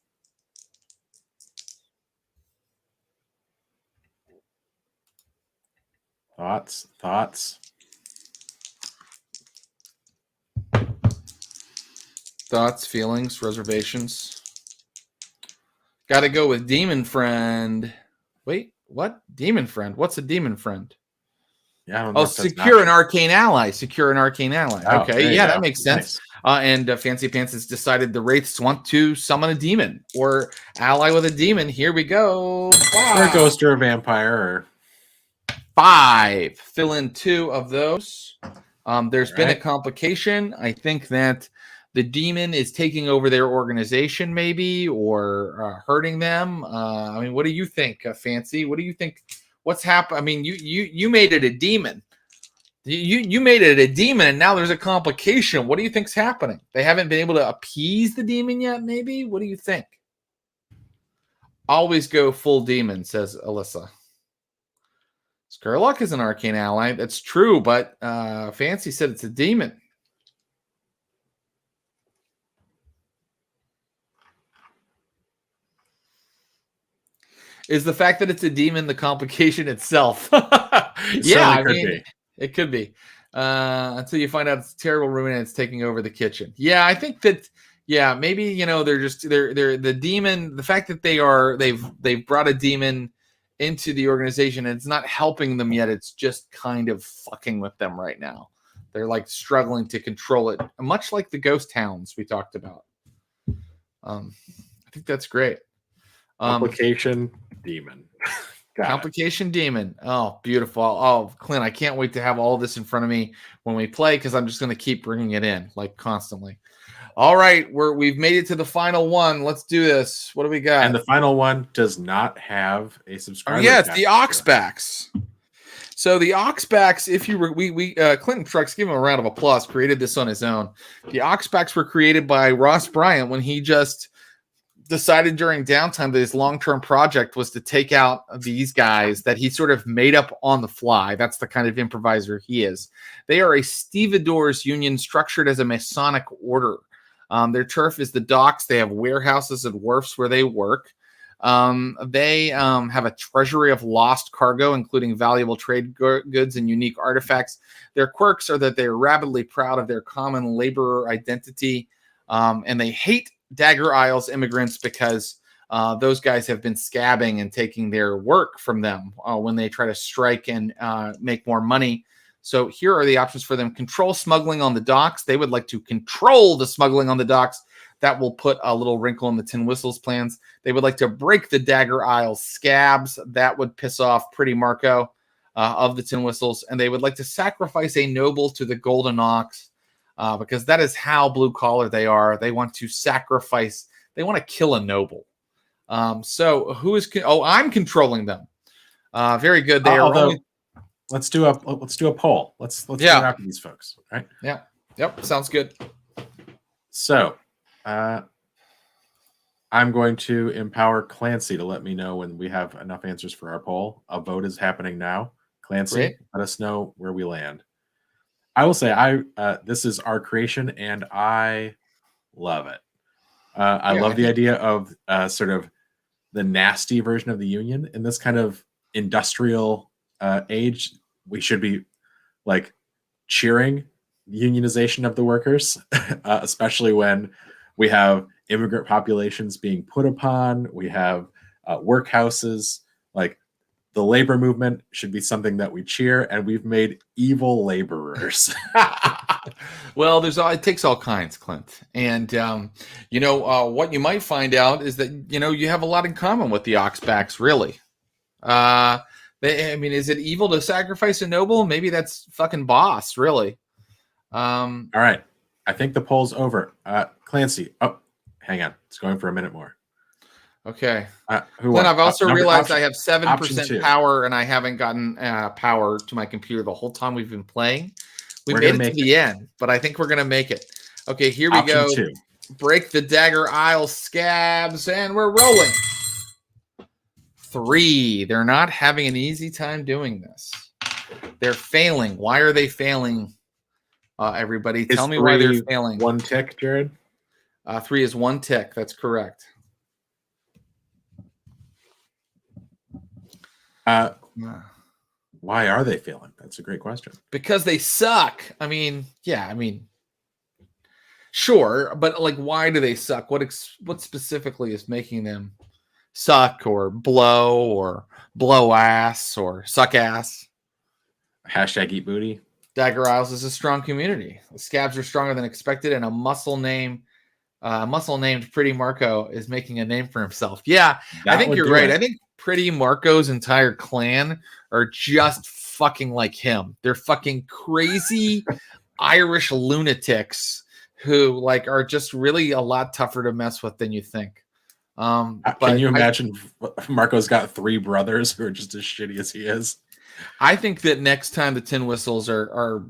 [SPEAKER 2] Thoughts?
[SPEAKER 1] Thoughts, feelings, reservations? Got to go with Demon Friend. Wait, what? Demon Friend? What's a Demon Friend?
[SPEAKER 2] Yeah, I don't know.
[SPEAKER 1] Secure an arcane ally. Secure an arcane ally.
[SPEAKER 2] Oh,
[SPEAKER 1] okay, yeah, that makes sense. And Fancy Pants has decided the Wraiths want to summon a demon or ally with a demon. Here we go.
[SPEAKER 2] Or a ghost or a vampire. Or
[SPEAKER 1] 5. Fill in 2 of those. There's been a
[SPEAKER 2] right.
[SPEAKER 1] complication. I think that the demon is taking over their organization, maybe, or hurting them. I mean, what do you think, Fancy? What do you think? What's happened? I mean, you made it a demon. You made it a demon, and now there's a complication. What do you think's happening? They haven't been able to appease the demon yet, maybe? What do you think? Always go full demon, says Alyssa. Scurlock is an arcane ally. That's true, but Fancy said it's a demon. Is the fact that it's a demon the complication itself? Yeah, I mean, it could be. Until you find out it's a terrible ruin and it's taking over the kitchen. Yeah, I think that. Yeah, maybe they're the demon. The fact that they've brought a demon into the organization and it's not helping them yet. It's just kind of fucking with them right now. They're like struggling to control it, much like the ghost hounds we talked about. I think that's great.
[SPEAKER 2] Complication demon.
[SPEAKER 1] Complication demon. Oh, beautiful. Oh, Clint, I can't wait to have all this in front of me when we play because I'm just going to keep bringing it in like constantly. All right, we've made it to the final one. Let's do this. What do we got?
[SPEAKER 2] And the final one does not have a subscriber.
[SPEAKER 1] Yeah, it's the Oxbacks. So the Oxbacks, if you were, Clinton Trucks, give him a round of applause, created this on his own. The Oxbacks were created by Ross Bryant when he just decided during downtime that his long-term project was to take out these guys that he sort of made up on the fly. That's the kind of improviser he is. They are a stevedores union structured as a Masonic order. Their turf is the docks. They have warehouses and wharfs where they work. They have a treasury of lost cargo, including valuable trade goods and unique artifacts. Their quirks are that they're rabidly proud of their common laborer identity, and they hate Dagger Isles immigrants because those guys have been scabbing and taking their work from them when they try to strike and make more money. So here are the options for them. Control smuggling on the docks. They would like to control the smuggling on the docks. That will put a little wrinkle in the Tin Whistles plans. They would like to break the Dagger Isles scabs. That would piss off Pretty Marco of the Tin Whistles. And they would like to sacrifice a noble to the Golden Ox because that is how blue collar they are. They want to sacrifice. They want to kill a noble. So who is? I'm controlling them. Very good. They are only.
[SPEAKER 2] Let's do a poll. Let's go after these folks. Right?
[SPEAKER 1] Yeah. Yep. Sounds good.
[SPEAKER 2] So, I'm going to empower Clancy to let me know when we have enough answers for our poll. A vote is happening now. Clancy,
[SPEAKER 1] Great.
[SPEAKER 2] Let us know where we land. I will say this is our creation and I love it. I love the idea of sort of the nasty version of the union in this kind of industrial age. We should be like cheering unionization of the workers, especially when we have immigrant populations being put upon. We have workhouses. Like the labor movement should be something that we cheer, and we've made evil laborers.
[SPEAKER 1] Well, it takes all kinds, Clint. And, what you might find out is that, you have a lot in common with the Oxbacks, really. Is it evil to sacrifice a noble? Maybe that's fucking boss, really.
[SPEAKER 2] All right. I think the poll's over. Clancy. Oh, hang on. It's going for a minute more.
[SPEAKER 1] Okay. Clint, I've also realized I have 7% power, and I haven't gotten power to my computer the whole time we've been playing. We made it to the end, but I think we're going to make it. Okay, here we go.
[SPEAKER 2] 2.
[SPEAKER 1] Break the Dagger Isle scabs, and we're rolling. 3. They're not having an easy time doing this. They're failing. Why are they failing, everybody? Tell me why they're failing.
[SPEAKER 2] 1 tick, Jared?
[SPEAKER 1] 3 is 1 tick. That's correct.
[SPEAKER 2] Why are they failing? That's a great question.
[SPEAKER 1] Because they suck. Sure, but like, why do they suck? What specifically is making them suck or blow ass or suck ass?
[SPEAKER 2] Hashtag eat booty.
[SPEAKER 1] Dagger Isles is a strong community. The scabs are stronger than expected, and a muscle named Pretty Marco is making a name for himself. Yeah, I
[SPEAKER 2] That
[SPEAKER 1] think
[SPEAKER 2] would
[SPEAKER 1] you're
[SPEAKER 2] do
[SPEAKER 1] right.
[SPEAKER 2] it.
[SPEAKER 1] I think Pretty Marco's entire clan are just fucking like him. They're fucking crazy Irish lunatics who like are just really a lot tougher to mess with than you think.
[SPEAKER 2] Can
[SPEAKER 1] But
[SPEAKER 2] you imagine Marco's got 3 brothers who are just as shitty as he is?
[SPEAKER 1] I think that next time the Tin Whistles are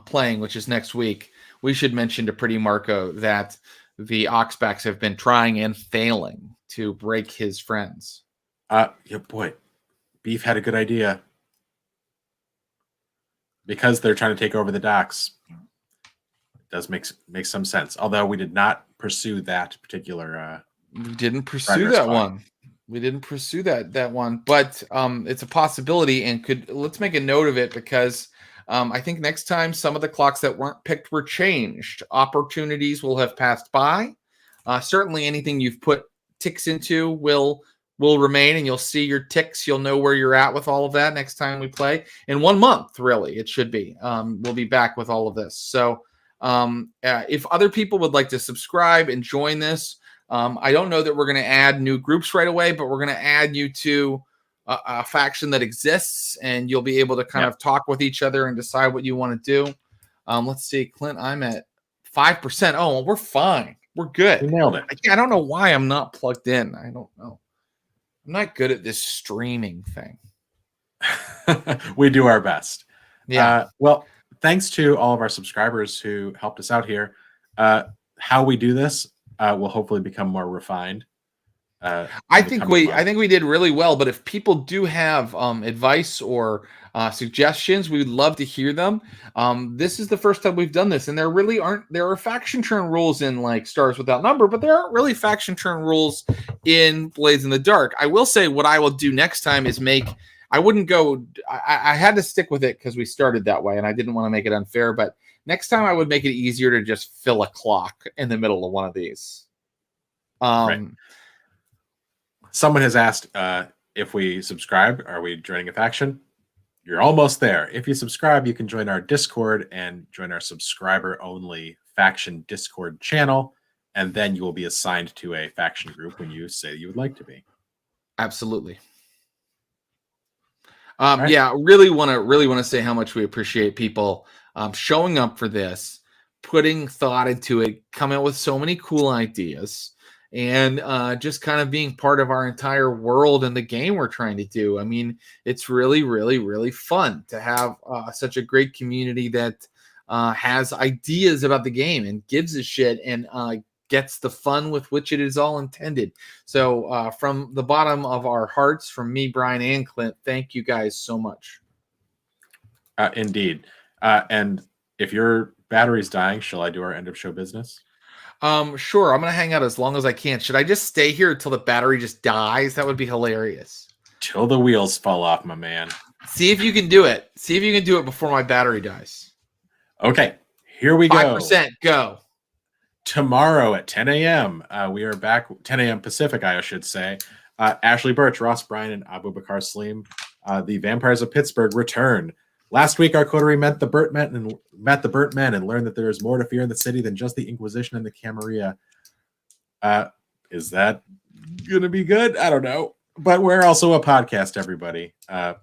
[SPEAKER 1] playing, which is next week, we should mention to Pretty Marco that the Oxbacks have been trying and failing to break his friends.
[SPEAKER 2] Yeah, boy, Beef had a good idea because they're trying to take over the docks. It does make some sense. Although we did not pursue that particular.
[SPEAKER 1] We didn't pursue that one. We didn't pursue that one, but it's a possibility, and let's make a note of it because I think next time some of the clocks that weren't picked were changed. Opportunities will have passed by. Certainly, anything you've put ticks into will remain, and you'll see your ticks. You'll know where you're at with all of that next time we play. In 1 month, really, it should be. We'll be back with all of this. So, if other people would like to subscribe and join this. I don't know that we're going to add new groups right away, but we're going to add you to a faction that exists, and you'll be able to kind of talk with each other and decide what you want to do. Let's see, Clint, I'm at 5%. Oh, well, we're fine. We're good.
[SPEAKER 2] We nailed it.
[SPEAKER 1] I don't know why I'm not plugged in. I don't know. I'm not good at this streaming thing.
[SPEAKER 2] We do our best.
[SPEAKER 1] Yeah.
[SPEAKER 2] Well, thanks to all of our subscribers who helped us out here. How we do this will hopefully become more refined.
[SPEAKER 1] I think we did really well, but if people do have advice or suggestions, we would love to hear them. This is the first time we've done this, and there are faction turn rules in like Stars Without Number, but there aren't really faction turn rules in Blades in the Dark. I will say what I will do next time is I had to stick with it because we started that way, and I didn't want to make it unfair, but next time I would make it easier to just fill a clock in the middle of one of these.
[SPEAKER 2] Right. Someone has asked if we subscribe, are we joining a faction? You're almost there. If you subscribe, you can join our Discord and join our subscriber-only faction Discord channel, and then you will be assigned to a faction group when you say you would like to be.
[SPEAKER 1] Absolutely. Right. Yeah, really want to say how much we appreciate people showing up for this, putting thought into it, coming up with so many cool ideas, and just kind of being part of our entire world and the game we're trying to do. I mean, it's really, really, really fun to have such a great community that has ideas about the game and gives a shit and gets the fun with which it is all intended. So from the bottom of our hearts, from me, Brian, and Clint, thank you guys so much.
[SPEAKER 2] Indeed. And if your battery's dying, shall I do our end of show business?
[SPEAKER 1] Sure. I'm going to hang out as long as I can. Should I just stay here until the battery just dies? That would be hilarious.
[SPEAKER 2] Till the wheels fall off, my man.
[SPEAKER 1] See if you can do it. See if you can do it before my battery dies.
[SPEAKER 2] Okay. Here we
[SPEAKER 1] 5% go.
[SPEAKER 2] Tomorrow at 10 a.m. We are back, 10 a.m. Pacific, I should say. Ashley Birch, Ross Bryan, and Abu Bakar Saleem, the Vampires of Pittsburgh, return. Last week, our coterie met the Burnt Men and learned that there is more to fear in the city than just the Inquisition and the Camarilla. Is that going to be good? I don't know. But we're also a podcast, everybody.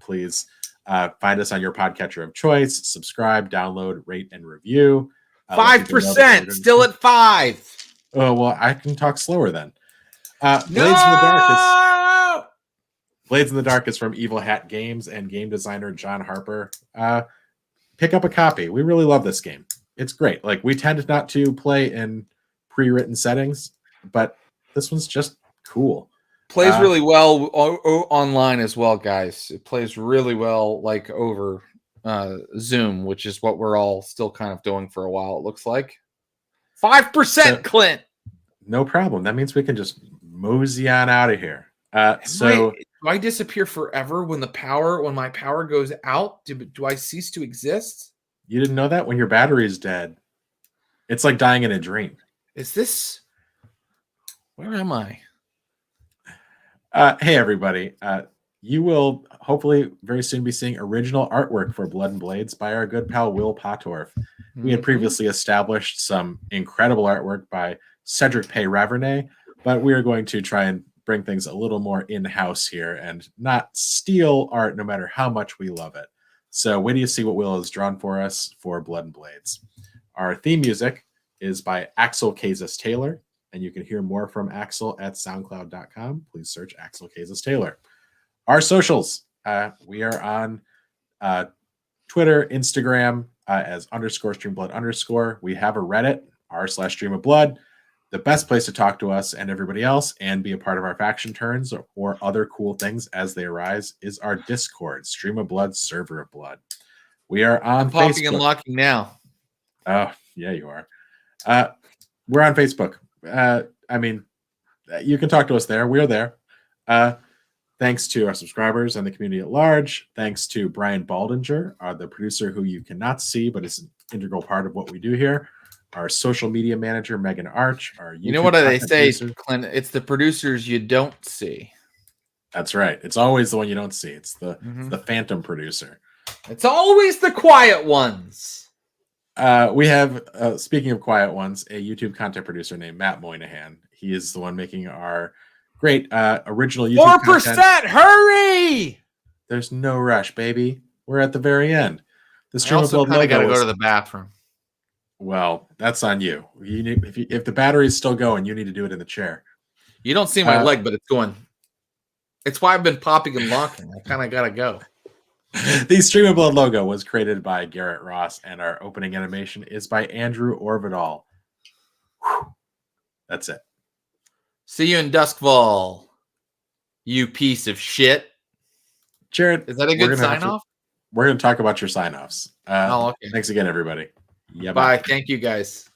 [SPEAKER 2] Please find us on your podcatcher of choice. Subscribe, download, rate, and review.
[SPEAKER 1] 5%, still at 5.
[SPEAKER 2] Oh, well, I can talk slower then. Blades in the Dark is from Evil Hat Games and game designer John Harper. Pick up a copy. We really love this game. It's great. Like, we tend not to play in pre-written settings, but this one's just cool.
[SPEAKER 1] Plays really well online as well, guys. It plays really well like over Zoom, which is what we're all still kind of doing for a while, it looks like. 5%, Clint.
[SPEAKER 2] No problem. That means we can just mosey on out of here.
[SPEAKER 1] Do I disappear forever when my power goes out? Do I cease to exist?
[SPEAKER 2] You didn't know that? When your battery is dead, it's like dying in a dream.
[SPEAKER 1] Where am I?
[SPEAKER 2] Hey, everybody. you will hopefully very soon be seeing original artwork for Blood and Blades by our good pal Will Pottorff. We had previously established some incredible artwork by Cedric Pay Ravernay, but we are going to try and bring things a little more in-house here and not steal art no matter how much we love it. So wait till you see what Will has drawn for us for Blood and Blades. Our theme music is by Axel Kazis Taylor, and you can hear more from Axel at soundcloud.com. Please search Axel Kazis Taylor. Our socials, we are on Twitter, Instagram as _streamblood_. We have a Reddit, r/streamofblood. The best place to talk to us and everybody else and be a part of our faction turns or other cool things as they arise is our Discord, Stream of Blood, Server of Blood. We are on
[SPEAKER 1] popping
[SPEAKER 2] Facebook.
[SPEAKER 1] and locking now.
[SPEAKER 2] Oh, yeah, you are. We're on Facebook. I mean, you can talk to us there. We're there. Thanks to our subscribers and the community at large. Thanks to Brian Baldinger, the producer who you cannot see, but is an integral part of what we do here. Our social media manager, Megan Arch. Our
[SPEAKER 1] You know what they say,
[SPEAKER 2] producer.
[SPEAKER 1] Clint? It's the producers you don't see.
[SPEAKER 2] That's right. It's always the one you don't see. It's the phantom producer.
[SPEAKER 1] It's always the quiet ones.
[SPEAKER 2] We have, speaking of quiet ones, a YouTube content producer named Matt Moynihan. He is the one making our great original YouTube
[SPEAKER 1] 4%.
[SPEAKER 2] content.
[SPEAKER 1] Hurry!
[SPEAKER 2] There's no rush, baby. We're at the very end. The
[SPEAKER 1] I
[SPEAKER 2] Stream of
[SPEAKER 1] also
[SPEAKER 2] Blood
[SPEAKER 1] kind of got to
[SPEAKER 2] logo
[SPEAKER 1] go
[SPEAKER 2] is-
[SPEAKER 1] to the bathroom.
[SPEAKER 2] Well, that's on you. You need, if the battery's still going, you need to do it in the chair.
[SPEAKER 1] You don't see my leg, but it's going. It's why I've been popping and locking. I kind of got to go.
[SPEAKER 2] The Stream of Blood logo was created by Garrett Ross, and our opening animation is by Andrew Orvidal. Whew. That's it.
[SPEAKER 1] See you in Duskfall, you piece of shit.
[SPEAKER 2] Jared,
[SPEAKER 1] Is that a good sign-off?
[SPEAKER 2] We're going to talk about your sign-offs.
[SPEAKER 1] Okay.
[SPEAKER 2] Thanks again, everybody.
[SPEAKER 1] Bye. Thank you, guys.